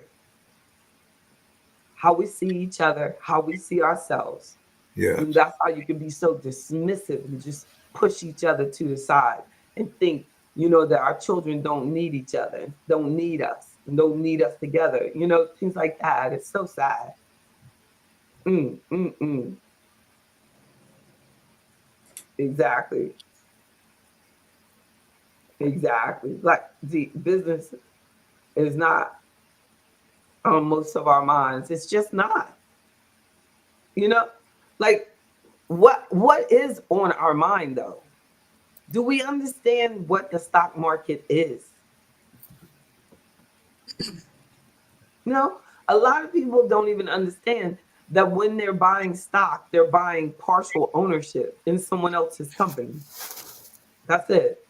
How we see each other, how we see ourselves. yes, And that's how you can be so dismissive and just push each other to the side and think, that our children don't need each other, don't need us, and don't need us together. Things like that. It's so sad. Mm, mm, mm. Exactly. Exactly. Like the business is not on most of our minds. It's just not. You know, like what is on our mind though? Do we understand what the stock market is? A lot of people don't even understand that when they're buying stock, they're buying partial ownership in someone else's company. That's it.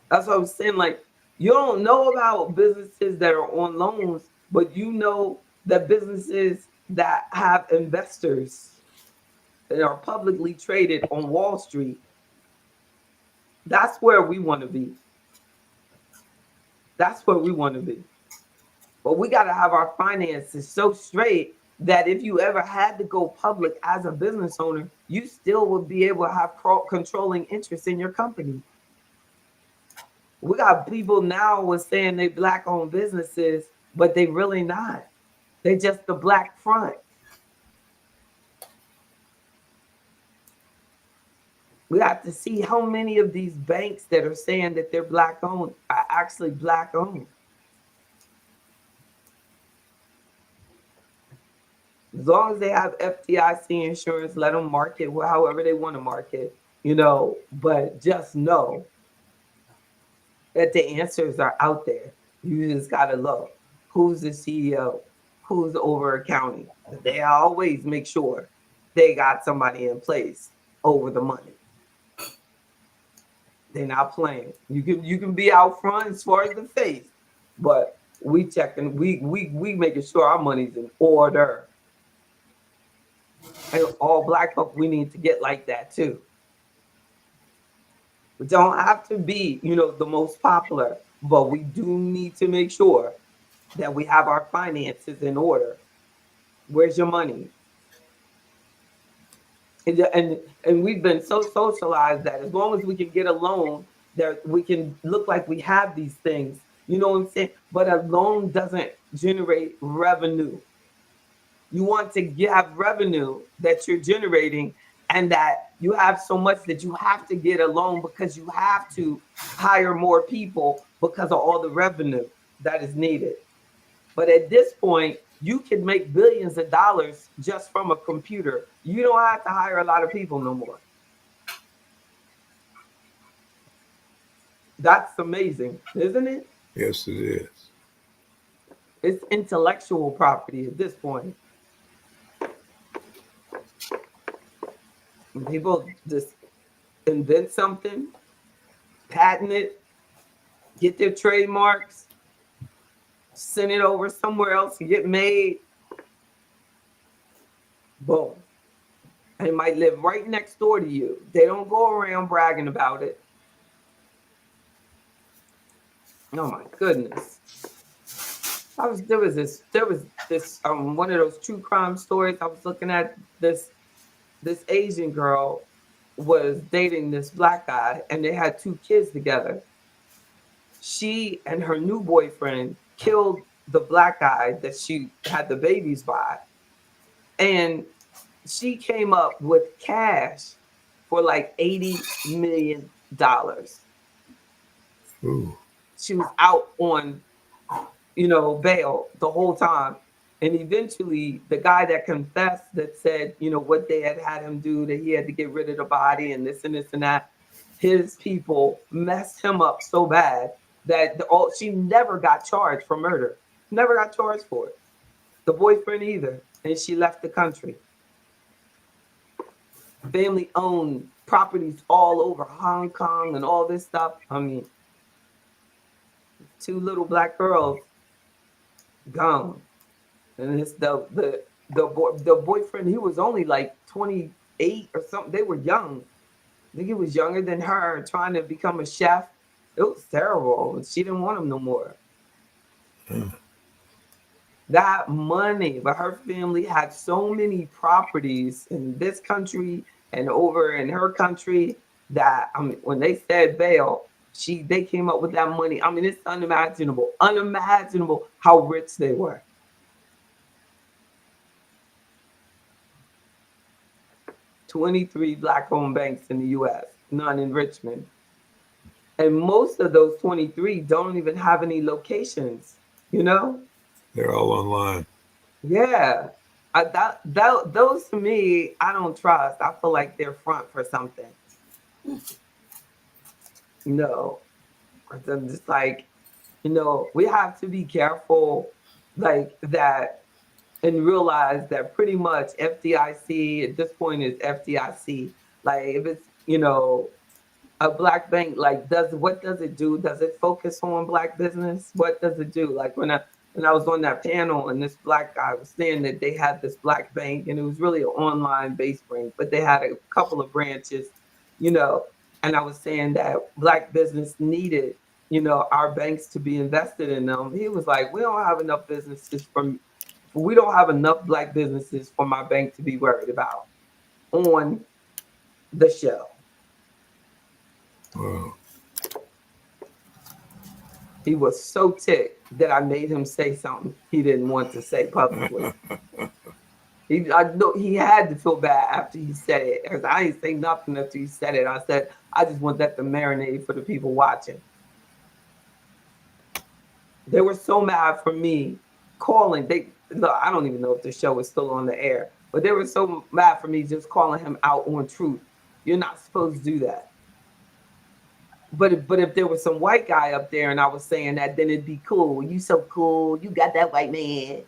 That's what I was saying. Like, you don't know about businesses that are on loans, but you know that businesses that have investors that are publicly traded on Wall Street, that's where we want to be. That's where we want to be. But we got to have our finances so straight that if you ever had to go public as a business owner, you still would be able to have controlling interest in your company. We got people now was saying they black owned businesses, but they really not. They just the black front. We have to see how many of these banks that are saying that they're black owned are actually black owned. As long as they have FDIC insurance, let them market however they want to market. But just know that the answers are out there. You just got to look. Who's the CEO? Who's over accounting? They always make sure they got somebody in place over the money. They're not playing. You can be out front as far as the face, but we checking. We making sure our money's in order. And all black folk, we need to get like that too. We don't have to be, the most popular, but we do need to make sure that we have our finances in order. Where's your money? And we've been so socialized that as long as we can get a loan, that we can look like we have these things. You know what I'm saying? But a loan doesn't generate revenue. You want to have revenue that you're generating and that you have so much that you have to get a loan because you have to hire more people because of all the revenue that is needed. But at this point, you can make billions of dollars just from a computer. You don't have to hire a lot of people no more. That's amazing, isn't it? yes, it is. It's intellectual property at this point. And people just invent something, patent it, get their trademarks, send it over somewhere else to get made. Boom. And it might live right next door to you. They don't go around bragging about it. Oh my goodness. There was this one of those true crime stories. I was looking at this Asian girl was dating this black guy and they had 2 kids together. She and her new boyfriend killed the black guy that she had the babies by. And she came up with cash for like $80 million. Ooh. She was out on, bail the whole time. And eventually, the guy that confessed, that said, what they had him do, that he had to get rid of the body and this and this and that, his people messed him up so bad that she never got charged for murder. Never got charged for it. The boyfriend either. And she left the country. Family owned properties all over Hong Kong and all this stuff. I mean, 2 little black girls gone. And it's the boyfriend, he was only like 28 or something. They were young. I think he was younger than her, trying to become a chef. It was terrible. She didn't want him no more. That money, but her family had so many properties in this country and over in her country that, I mean, when they said bail, they came up with that money. I mean, it's unimaginable how rich they were. 23 black-owned banks in the U.S., none in Richmond. And most of those 23 don't even have any locations, They're all online. Yeah. Those to me, I don't trust. I feel like they're front for something. No. I'm just like, we have to be careful like that and realize that pretty much FDIC at this point is FDIC. Like if it's, a black bank, like what does it do? Does it focus on black business? What does it do? Like when I was on that panel and this black guy was saying that they had this black bank and it was really an online based bank, but they had a couple of branches, and I was saying that black business needed, our banks to be invested in them. He was like, we don't have enough black businesses for my bank to be worried about on the show. Wow. He was so ticked that I made him say something he didn't want to say publicly. I know he had to feel bad after he said it, because I didn't say nothing after he said it. I said, I just want that to marinate for the people watching. They were so mad for me calling. I don't even know if the show is still on the air, but they were so mad for me just calling him out on truth. You're not supposed to do that. But if there was some white guy up there and I was saying that, then it'd be cool. You so cool. You got that white man.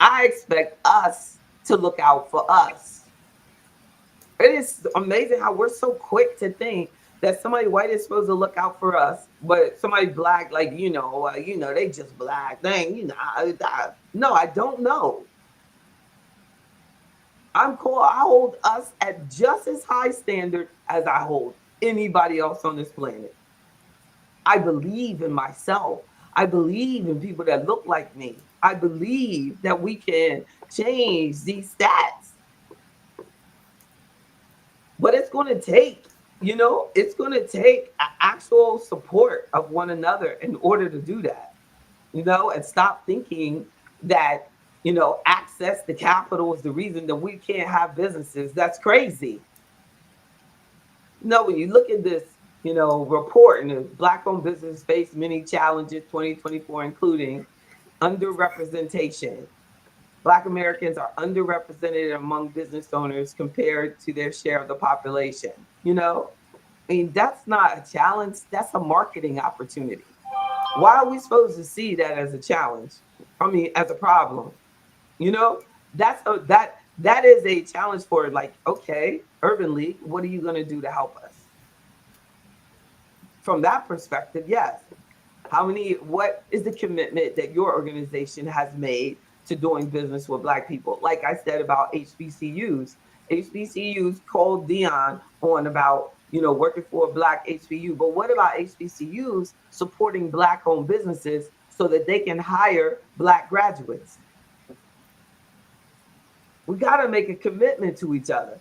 I expect us to look out for us. It is amazing how we're so quick to think that somebody white is supposed to look out for us, but somebody black, like, they just black. Dang, no, I don't know. I'm cool. I hold us at just as high standard as I hold anybody else on this planet. I believe in myself. I believe in people that look like me. I believe that we can change these stats. But it's going to take, actual support of one another in order to do that, and stop thinking that, access to capital is the reason that we can't have businesses. That's crazy. When you look at this, report, and the black-owned business face many challenges 2024, including underrepresentation. Black Americans are underrepresented among business owners compared to their share of the population. I mean, that's not a challenge. That's a marketing opportunity. Why are we supposed to see that as a challenge? I mean, as a problem? That is a challenge for, like, okay, Urban League, what are you going to do to help us? From that perspective, yes. What is the commitment that your organization has made to doing business with Black people? Like I said about HBCUs. HBCUs called Dion on about, working for a Black HBCU. But what about HBCUs supporting Black-owned businesses,. so that they can hire Black graduates. We got to make a commitment to each other.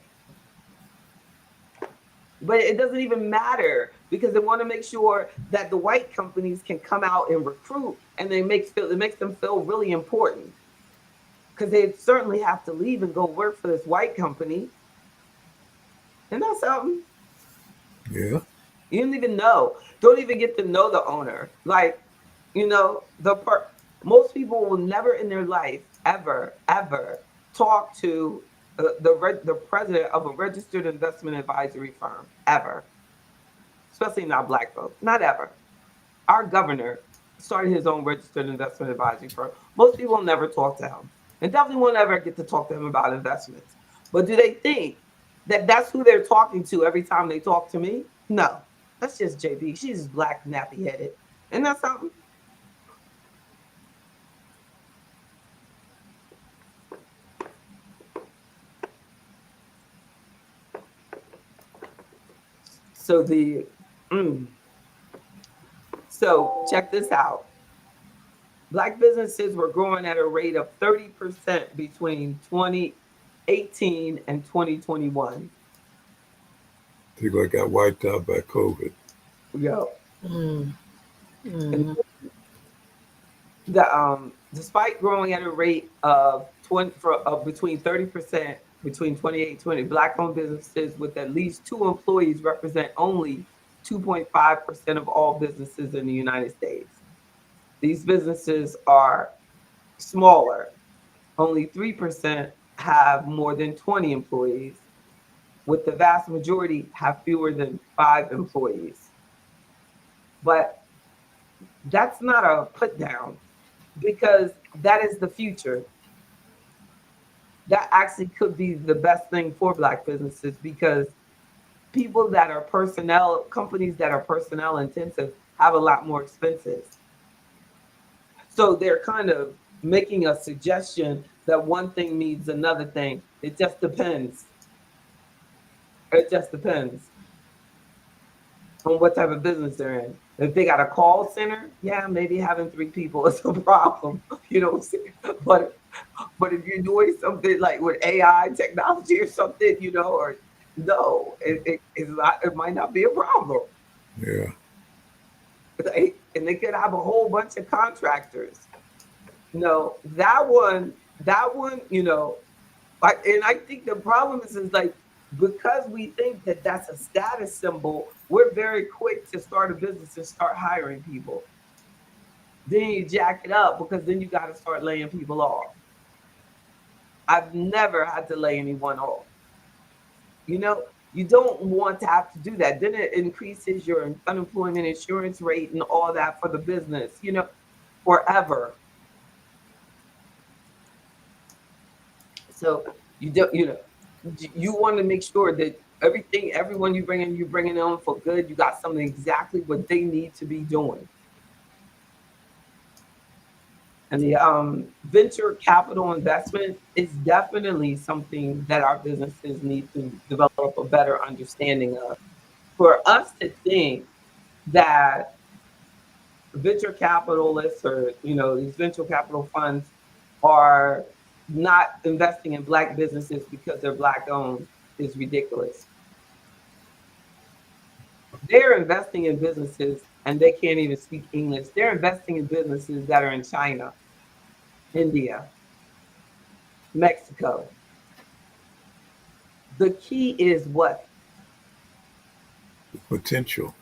But it doesn't even matter because they want to make sure that the white companies can come out and recruit, and it makes them feel really important because they certainly have to leave and go work for this white company. And that's something Yeah. you don't even get to know the owner. Like, most people will never in their life ever talk to the president of a registered investment advisory firm ever, especially not black folks, not ever. Our governor started his own registered investment advisory firm. Most people will never talk to him, and definitely won't ever get to talk to him about investments. But do they think that that's who they're talking to every time they talk to me? No, that's just JB. She's just black, nappy headed, and that's something. So the mm, so check this out. Black businesses were growing at a rate of 30% between 2018 and 2021. People that got wiped out by COVID. Yo, Mm, and mhm. despite growing at a rate of between 30% between 28 and 20, black-owned businesses with at least two employees represent only 2.5% of all businesses in the United States. These businesses are smaller. Only 3% have more than 20 employees, with the vast majority have fewer than 5 employees. But that's not a put down because that is the future. That actually could be the best thing for black businesses because companies that are personnel intensive have a lot more expenses. So they're kind of making a suggestion that one thing means another thing. It just depends. It just depends on what type of business they're in. If they got a call center, yeah, maybe having 3 people is a problem. You know what I'm saying? But if you're doing something like with AI technology or something, or no, it's not. It might not be a problem. Yeah. And they could have a whole bunch of contractors. That one, and I think the problem is like because we think that that's a status symbol, we're very quick to start a business and start hiring people. Then you jack it up because then you got to start laying people off. I've never had to lay anyone off. You know, you don't want to have to do that. Then it increases your unemployment insurance rate and all that for the business, forever. So you don't, you want to make sure that everyone you're bringing on for good. You got something exactly what they need to be doing. And the venture capital investment is definitely something that our businesses need to develop a better understanding of. For us to think that venture capitalists or these venture capital funds are not investing in black businesses because they're black owned is ridiculous. They're investing in businesses and they can't even speak English. They're investing in businesses that are in China, India, Mexico. The key is Potential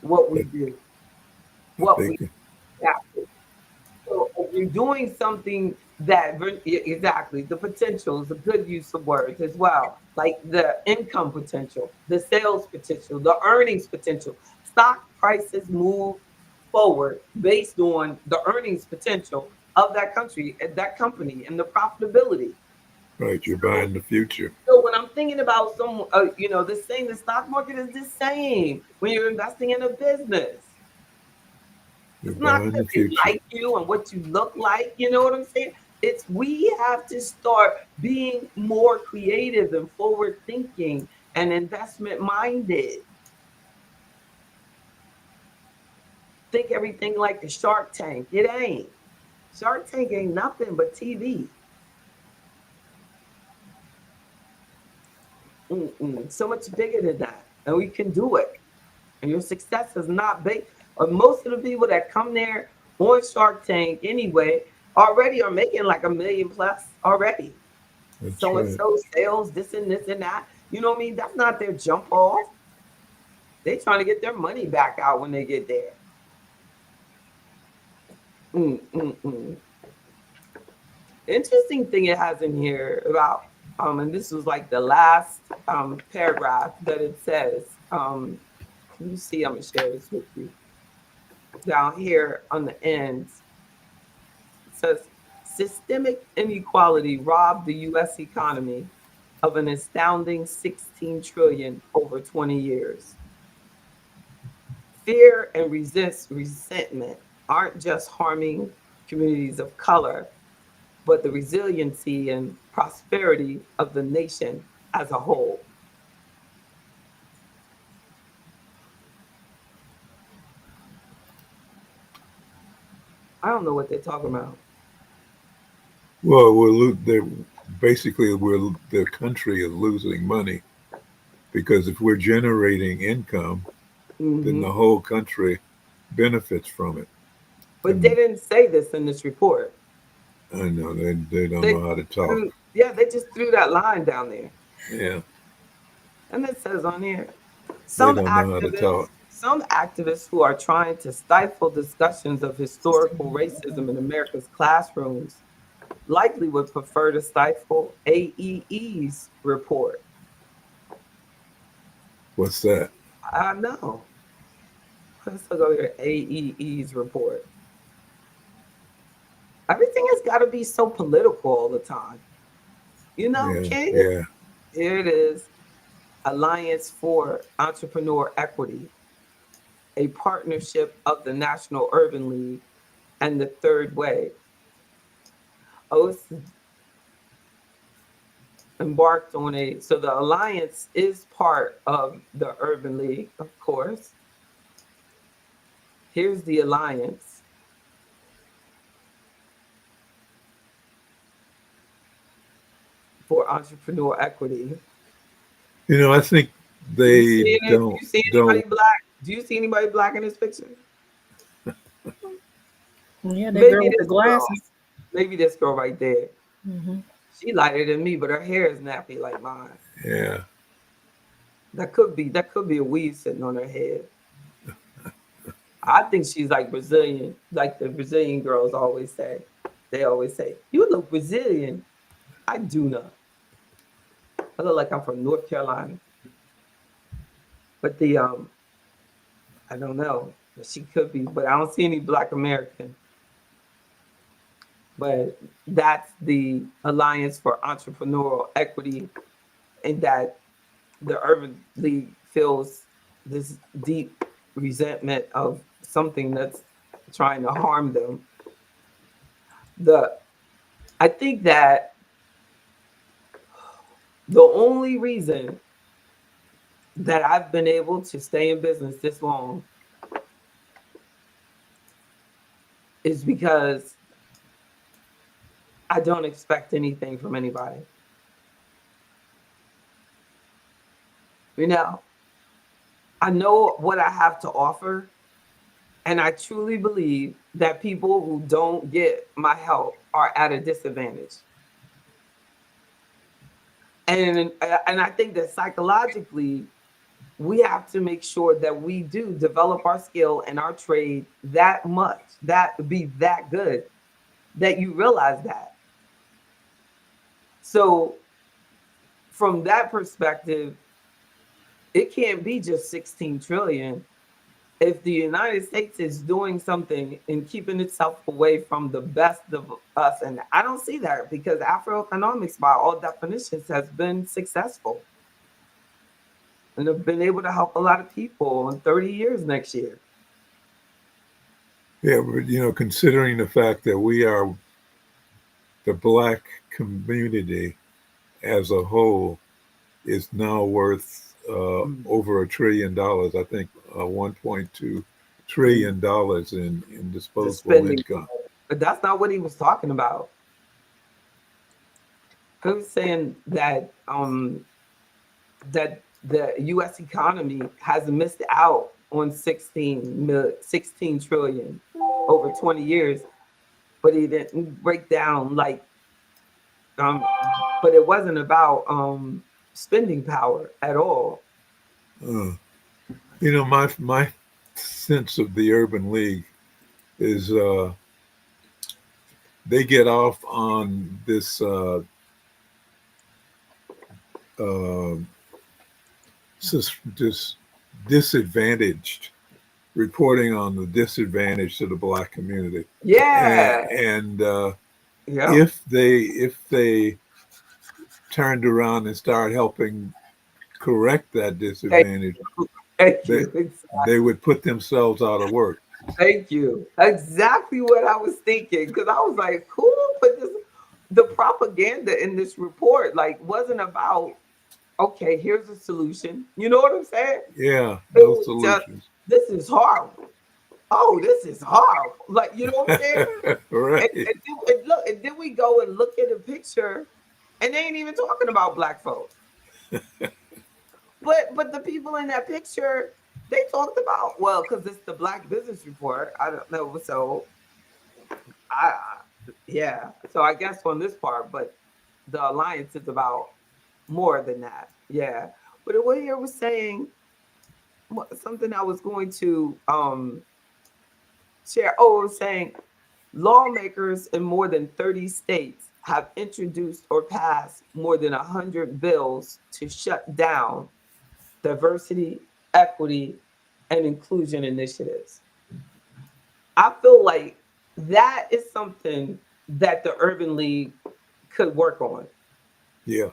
what we that, do, that what they we can. have. So if you're doing something that exactly the potential is a good use of words as well, like the income potential, the sales potential, the earnings potential. Stock prices move forward based on the earnings potential of that country, that company, and the profitability. Right. You're So, buying the future. so when I'm thinking about the stock market is the same when you're investing in a business. You're It's not buying the because they future. like you and what you look like. You know what I'm saying? It's we have to start being more creative and forward thinking and investment minded. Think everything like the Shark Tank. It ain't. Shark Tank ain't nothing but TV. So much bigger than that. And we can do it. And your success is not big. Most of the people that come there on Shark Tank anyway already are making like a million plus already. That's So and right. so sales, this and that. You know what I mean? That's not their jump off. They trying to get their money back out when they get there. Mm, mm, mm. Interesting thing it has in here about and this was like the last paragraph that it says. You see, I'm gonna share this with you. Down here on the end, it says systemic inequality robbed the US economy of an astounding 16 trillion over 20 years. Fear and resentment aren't just harming communities of color, but the resiliency and prosperity of the nation as a whole. I don't know what they're talking about. Well, basically the country is losing money because if we're generating income, then Hmm. the whole country benefits from it. But they And didn't say this in this report. I know they don't They know how to talk. yeah, they just threw that line down there. Yeah, And it says on here, they don't know how to talk. some activists who are trying to stifle discussions of historical racism in America's classrooms likely would prefer to stifle AEE's report. What's that? I know. Let's look over here. AEE's report. Everything has got to be so political all the time. You know, Yeah, King? yeah. Here it is. Alliance for Entrepreneur Equity, a partnership of the National Urban League and the Third Way. Oath embarked on so the alliance is part of the Urban League, of course. Here's the alliance for entrepreneur equity. I think You they see it? don't You see don't. anybody black? Do you see anybody black in this picture? Yeah, that girl Maybe with the this girl. glasses. Maybe this girl right there. Hmm. She lighter than me, but her hair is nappy like mine. Yeah, That could be a weave sitting on her head. I think she's like Brazilian, like the Brazilian girls always say. They always say, "You look Brazilian." I do not. I look like I'm from North Carolina. But I don't know. But she could be, but I don't see any black American. But that's the Alliance for Entrepreneurial Equity, and that the Urban League feels this deep resentment of something that's trying to harm them. The I think that the only reason that I've been able to stay in business this long is because I don't expect anything from anybody. You know, I know what I have to offer, and I truly believe that people who don't get my help are at a disadvantage. And I think that psychologically, we have to make sure that we do develop our skill and our trade that much, that be that good, that you realize that. So from that perspective, it can't be just 16 trillion. If the United States is doing something and keeping itself away from the best of us, and I don't see that because Afroeconomics, by all definitions, has been successful and have been able to help a lot of people in 30 years next year. yeah. But considering the fact that we are the black community as a whole is now worth Mm, over $1 trillion. I think 1.2 mm. trillion dollars in The disposable spending, income. but that's not what he was talking about. He was saying that that the U.S. economy has missed out on 16 trillion over 20 years, but he didn't break down like, um, but it wasn't about spending power at all. Uh, my sense of the Urban League is they get off on uh, this disadvantaged reporting on the disadvantage to the black community, Yeah, and yeah. if they turned around and started helping correct that Thank disadvantage, you. Thank they you. they would put themselves out of work. Thank you. Exactly what I was thinking. Because I was like, who put this? The propaganda in this report like wasn't about, okay, here's a solution. You know what I'm saying? Yeah, It no was just, solutions. this is horrible. Oh, this is horrible. Like, you know what I'm saying? And, Right. and then we go and look at a picture, and they ain't even talking about black folks. But the people in that picture, they talked about, well, because it's the Black Business Report. I don't know. So yeah. So I guess on this part, but the alliance is about more than that. Yeah. But what here was saying, something I was going to share. Oh, it was saying lawmakers in more than 30 states have introduced or passed more than 100 bills to shut down diversity, equity, and inclusion initiatives. I feel like that is something that the Urban League could work on. Yeah.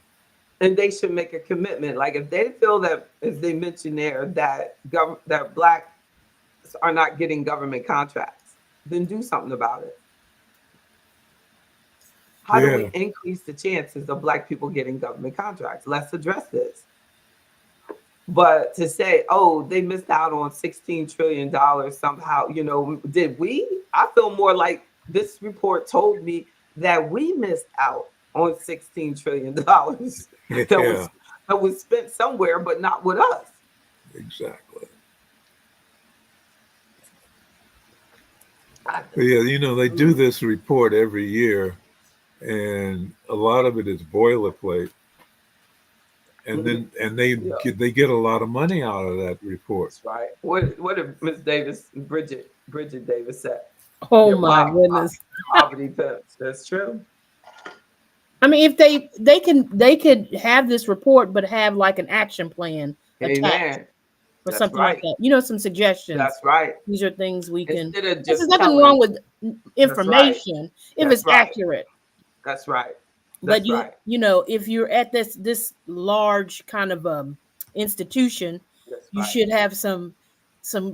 And they should make a commitment. Like if they feel that, as they mentioned there, that that blacks are not getting government contracts, then do something about it. How do we Yeah. increase the chances of black people getting government contracts? Let's address this. But to say, oh, they missed out on $16 trillion somehow, did we? I feel more like this report told me that we missed out on $16 trillion that Yeah. was that was spent somewhere, but not with us. Exactly. I, But yeah, they do this report every year, and a lot of it is boilerplate, and mhm, then they yeah, get a lot of money out of that report. that's right. What did Miss Davis, Bridget Davis said? Oh They're my goodness. poverty pimps. That's true. I mean, if they could have this report, but have like an action plan attached Amen. or That's something like right. that. Some suggestions. That's right. These are things we can. Instead of This is just nothing telling. wrong with That's right. information if That's it's right. accurate. That's right. But That's right. if you're at this large kind of institution, That's you right. should have some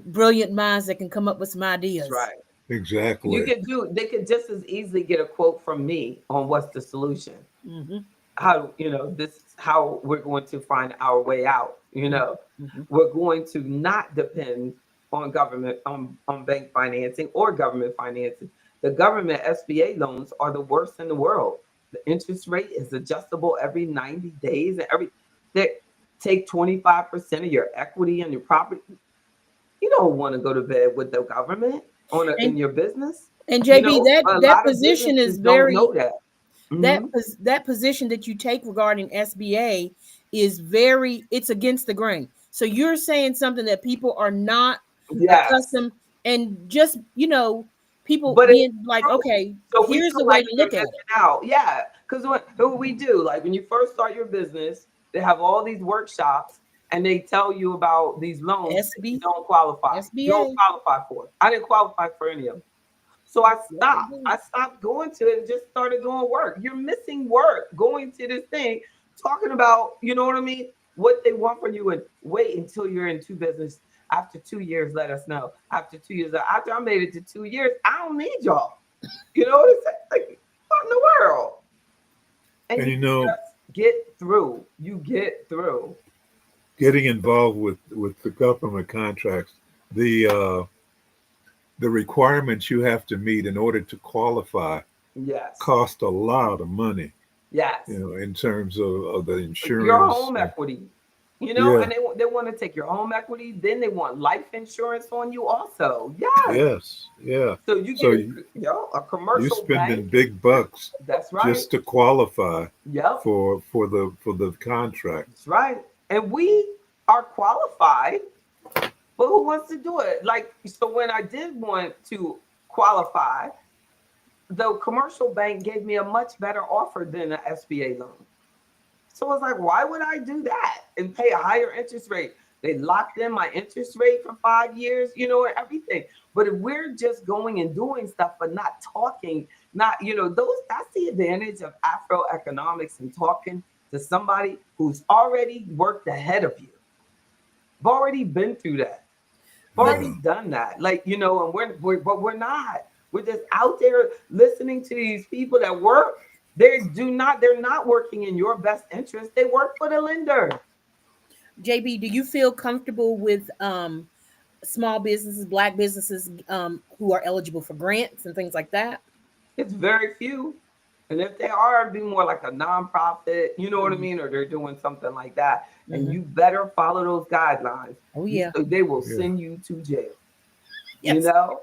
brilliant minds that can come up with some That's ideas. right. You Exactly. could do. They could just as easily get a quote from me on what's the solution. Hmm. How this is how we're going to find our way out. Hmm. We're going to not depend on government on bank financing or government financing. The government SBA loans are the worst in the world. The interest rate is adjustable every 90 days, and they take 25% of your equity and your property. You don't want to go to bed with the government in And your business. and JB, A that lot of position is businesses don't very know that. Hmm. that position that you take regarding SBA is very, it's against the grain. So you're saying something that people are not Yes, accustomed, and just people but it's being like, true. okay, So we here's feel the way like to they're look at it. missing out. Yeah, because what we do, like when you first start your business, they have all these workshops and they tell you about these loans that you SB don't qualify. You don't SBA. qualify for. I didn't qualify for any of them. So I Yep, they stopped. do. I stopped going to it and just started doing work. You're missing work going to this thing, talking about, you know what I mean? What they want from you, and wait until you're into business. After 2 years, let us know. After 2 years, after I made it to 2 years, I don't need y'all. You know what I'm saying? Like, what in the world? And And you just get through. You get through. getting involved with the government contracts, the uh, the requirements you have to meet in order to qualify Yes. cost a lot of money. Yes. In terms of the Your insurance. home equity. you know, Yeah. and they want to take your home equity. Then they want life insurance on you also. Yes. Yes. Yeah. So you So get you, a you commercial spending bank. big bucks That's right. just to qualify Yep. for the contract. That's right. And we are qualified, but who wants to do it? Like, so when I did want to qualify, the commercial bank gave me a much better offer than an SBA loan. So I was like, why would I do that and pay a higher interest rate? They locked in my interest rate for 5 years, you know, and everything. But if we're just going and doing stuff, but not talking, not, you know, that's the advantage of Afroeconomics and talking to somebody who's already worked ahead of you. I've already been through that. I've But already Yeah. done that. Like, you know, and but we're not. We're just out there listening to these people that work. They're not working in your best interest. They work for the lender. JB, do you feel comfortable with small businesses, black businesses who are eligible for grants and things like that? It's very few. And if they are, it'd be more like a nonprofit, you know what I Mhm. mean? Or they're doing something like that. And Mhm. you better follow those guidelines. Oh yeah. They will Yeah. send you to jail, you Yes. know?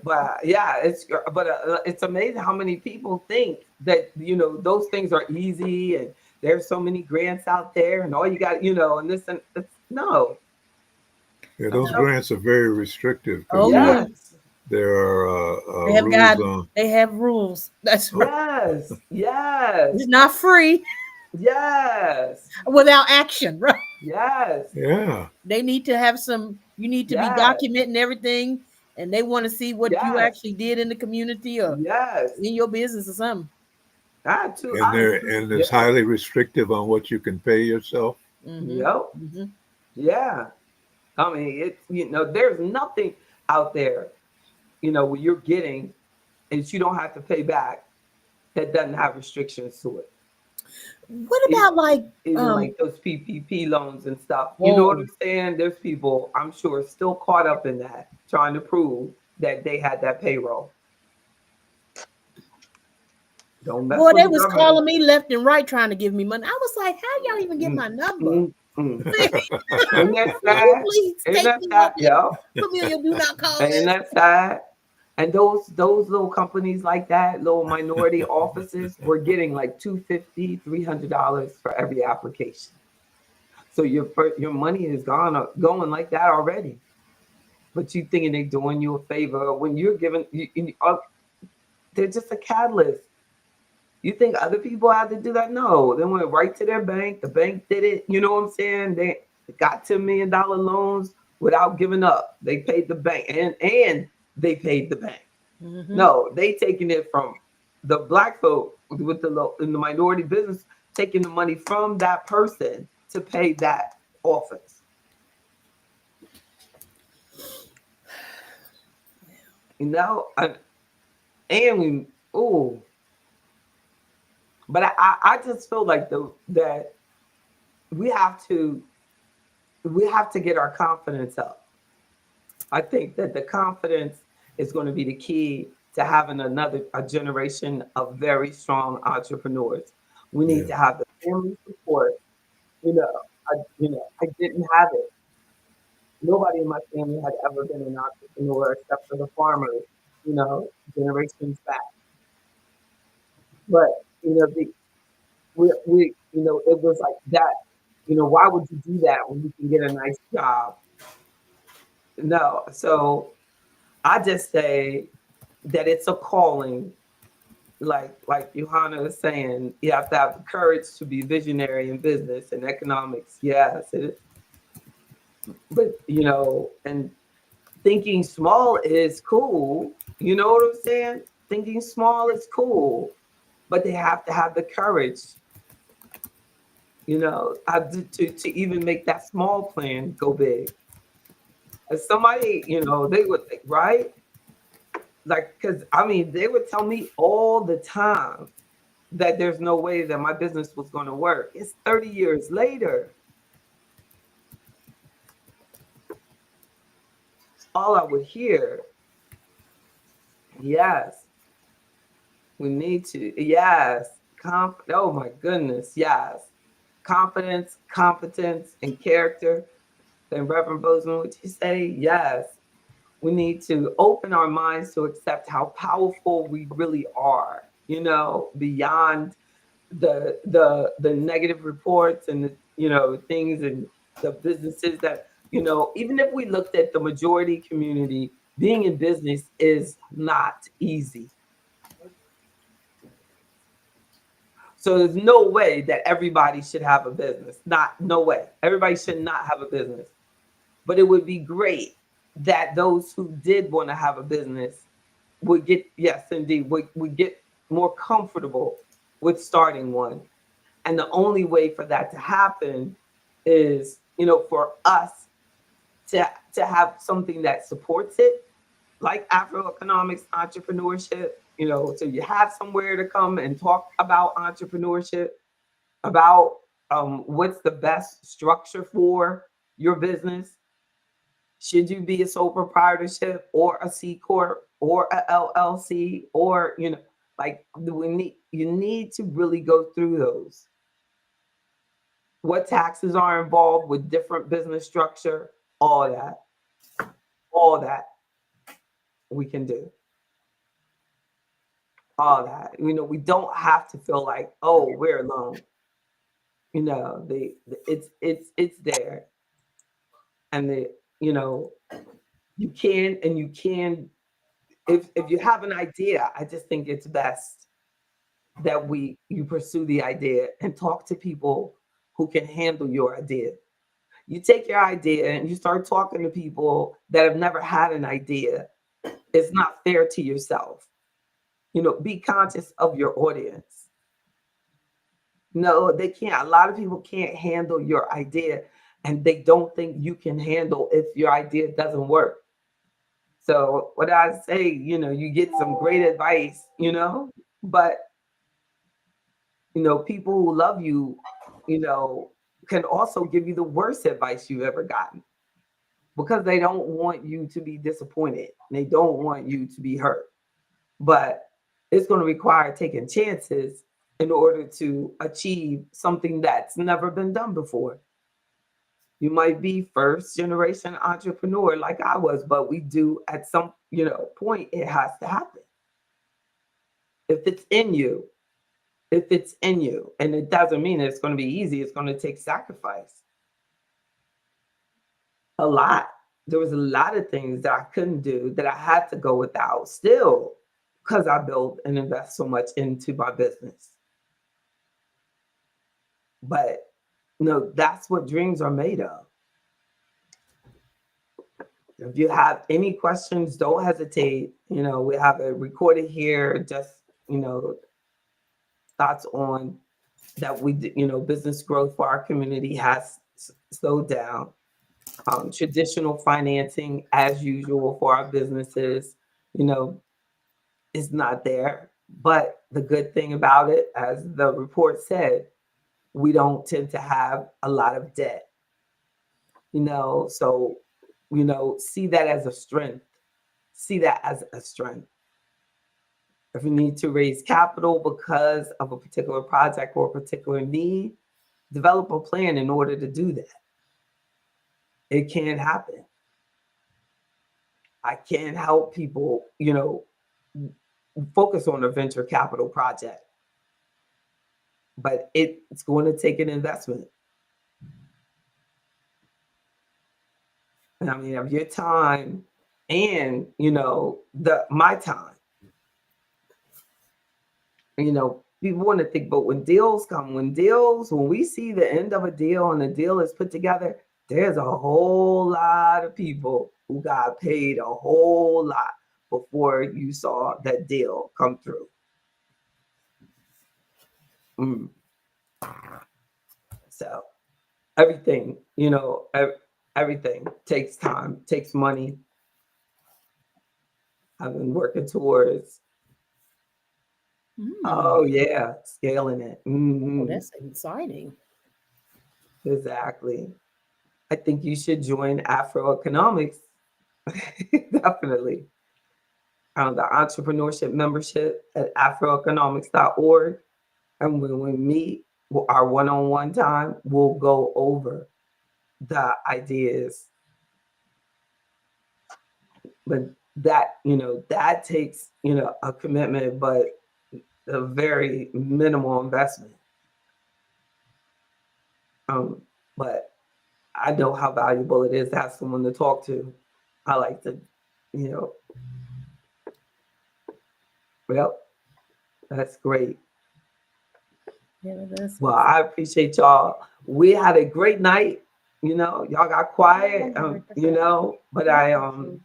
But yeah, it's amazing how many people think that, you know, those things are easy and there's so many grants out there and all you got, you know, and this and it's no. Yeah. I'm Those telling grants are very restrictive because Oh you. yeah. Yes. there are They have rules got on. they have rules. That's right. Yes. Yes. It's not free Yes. without action, right? Yes. Yeah. They need to have some. You need to be Yes. documenting everything, and they want to see what you Yes. actually did in the community or Yes. in your business or something. And I there too, and yeah. it's highly restrictive on what you can pay yourself. Mm-hmm. Yep. Mm-hmm. Yeah. I mean, it's, you know, there's nothing out there, you know, where you're getting and you don't have to pay back that doesn't have restrictions to it. What Even, about like even like those PPP loans and stuff. You know what oh I'm saying? There's people, I'm sure, still caught up in that, trying to prove that they had that payroll. Don't mess boy, with they the was government. calling me left and right trying to give me money. I was like, how y'all even get Mm, my number? mm, mm. Can Ain't that you sad? please Ain't take that me sad? off your Yo. put me on your do not call Ain't list? that sad? And those little companies like that, little minority offices, were getting like $250, $300 for every application. So your money is going like that already. But you thinking they're doing you a favor when you're giving they're just a catalyst. You think other people had to do that? No, they went right to their bank. The bank did it. You know what I'm saying? They got $10 million loans without giving up. They paid the bank and they paid the bank. Mm-hmm. No, they taking it from the black folk with in the minority business, taking the money from that person to pay that office. You know, and we oh, but I just feel like that we have to we have to get our confidence up. I think that the confidence is going to be the key to having a generation of very strong entrepreneurs. We need Yeah. to have the family support. You know, I didn't have it. Nobody in my family had ever been an entrepreneur except for the farmers, you know, generations back. But you know, you know, it was like that. You know, why would you do that when you can get a nice job? No, so I just say that it's a calling, like Johanna is saying, you have to have the courage to be visionary in business and economics. Yes, but you know, and thinking small is cool. You know what I'm saying? Thinking small is cool, but they have to have the courage, you know, to even make that small plan go big. And somebody, you know, they would think, right? Like, because I mean, they would tell me all the time that there's no way that my business was going to work. It's 30 years later. All I would hear, yes, we need to, yes, oh my goodness, yes, confidence, competence, and character. And Reverend Bozeman, would you say? Yes. We need to open our minds to accept how powerful we really are, beyond the negative reports and the things and the businesses that, even if we looked at the majority community, being in business is not easy. So there's no way that everybody should have a business. No way. Everybody should not have a business. But it would be great that those who did want to have a business would get, yes, indeed, would get more comfortable with starting one. And the only way for that to happen is, for us to have something that supports it, like AfroEconomics entrepreneurship, so you have somewhere to come and talk about entrepreneurship, about what's the best structure for your business. Should you be a sole proprietorship or a C corp or a LLC, or like you need to really go through those. What taxes are involved with different business structure, all that we can do. All that. We don't have to feel like, oh, we're alone. It's there. And you can, if you have an idea, I just think it's best that you pursue the idea and talk to people who can handle your idea. You take your idea and you start talking to people that have never had an idea. It's not fair to yourself. Be conscious of your audience. No, they can't. A lot of people can't handle your idea, and they don't think you can handle if your idea doesn't work. So what I say, you get some great advice, but people who love you, can also give you the worst advice you've ever gotten, because they don't want you to be disappointed. They don't want you to be hurt. But it's going to require taking chances in order to achieve something that's never been done before. You might be first generation entrepreneur like I was, but we do at some, point, it has to happen. If it's in you, and it doesn't mean it's going to be easy, it's going to take sacrifice. A lot. There was a lot of things that I couldn't do, that I had to go without still, because I built and invest so much into my business. But that's what dreams are made of. If you have any questions, don't hesitate. We have it recorded here. Just, thoughts on that business growth for our community has slowed down. Traditional financing, as usual, for our businesses, is not there. But the good thing about it, as the report said, we don't tend to have a lot of debt. So, see that as a strength. See that as a strength. If you need to raise capital because of a particular project or a particular need, develop a plan in order to do that. It can happen. I can help people, focus on a venture capital project, but it's going to take an investment. And I mean, of your time and, my time. People want to think, but when we see the end of a deal and the deal is put together, there's a whole lot of people who got paid a whole lot before you saw that deal come through. So everything, everything takes time, takes money. I've been working towards, oh yeah, scaling it. Oh, that's exciting. Exactly. I think you should join AfroEconomics. Definitely. The entrepreneurship membership at afroeconomics.org. And when we meet, our one-on-one time, we'll go over the ideas. But that, that takes, a commitment, but a very minimal investment. But I know how valuable it is to have someone to talk to. I like to, well, that's great. Yeah, that's Well, I appreciate y'all. We had a great night. Y'all got quiet, but I'm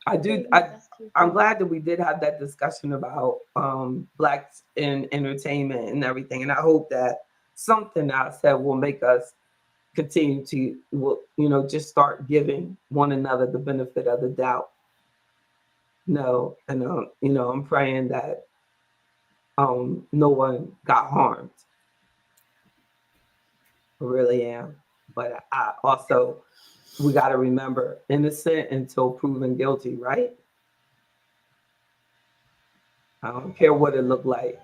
glad that we did have that discussion about blacks in entertainment and everything. And I hope that something I said will make us continue to, just start giving one another the benefit of the doubt. No, and I'm praying that no one got harmed. I really am. But I also, we got to remember, innocent until proven guilty, right? I don't care what it looked like.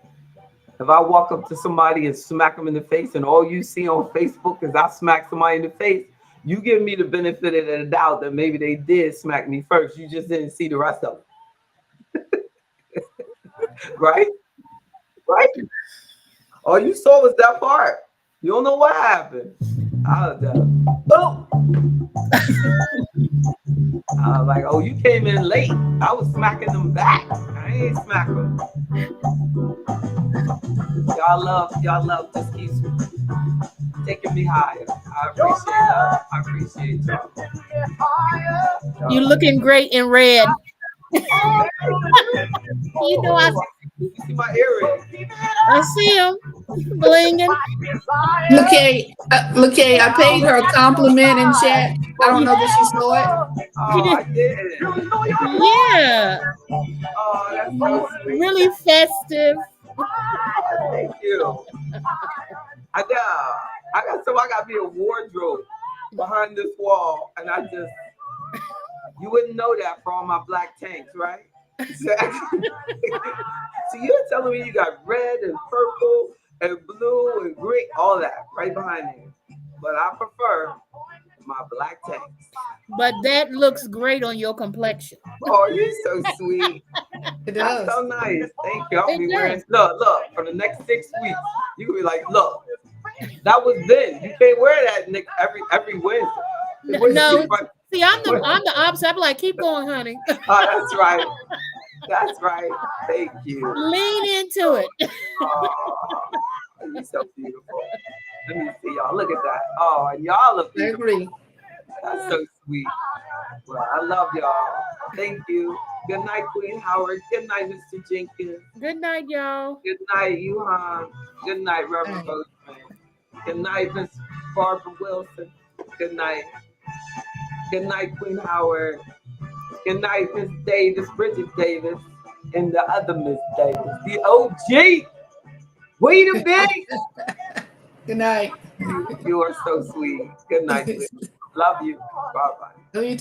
If I walk up to somebody and smack them in the face, and all you see on Facebook is I smack somebody in the face, you give me the benefit of the doubt that maybe they did smack me first. You just didn't see the rest of them. Right? Right? All you saw was that part. You don't know what happened. I was like, oh, you came in late. I was smacking them back. I ain't smacking them. Y'all love just keeps taking me higher. I appreciate y'all. You looking great in red. I You see my earring? I see him blinging. Look, I paid her a compliment in chat. I don't know that she saw it. Oh, I did. Yeah. Oh, that's so sweet. Really festive. Thank you. I got to be a wardrobe behind this wall, and you wouldn't know that for all my black tanks, right? So you're telling me you got red and purple and blue and green, all that right behind me. But I prefer my black tanks. But that looks great on your complexion. Oh, you're so sweet. It That's does. so nice. Thank you. I'll be wearing, look, for the next 6 weeks, you can be like, look, that was then. You can't wear that, Nick, every Wednesday. No, see, I'm the opposite. I'm like, keep going, honey. Oh, that's right. That's right. Thank you. Lean into it. Oh, you're so beautiful. Let me see y'all. Look at that. Oh, and y'all are I beautiful. agree. That's so sweet. Well, I love y'all. Thank you. Good night, Queen Howard. Good night, Mr. Jenkins. Good night, y'all. Good night, Yuhan. Good night, Reverend Bozeman. Good night, Miss Barbara Wilson. Good night. Good night, Queen Howard. Good night, Miss Davis, Bridget Davis, and the other Miss Davis, the OG. Wait a minute. Good night. You are so sweet. Good night, sweet. Love you. Bye bye. Love you too.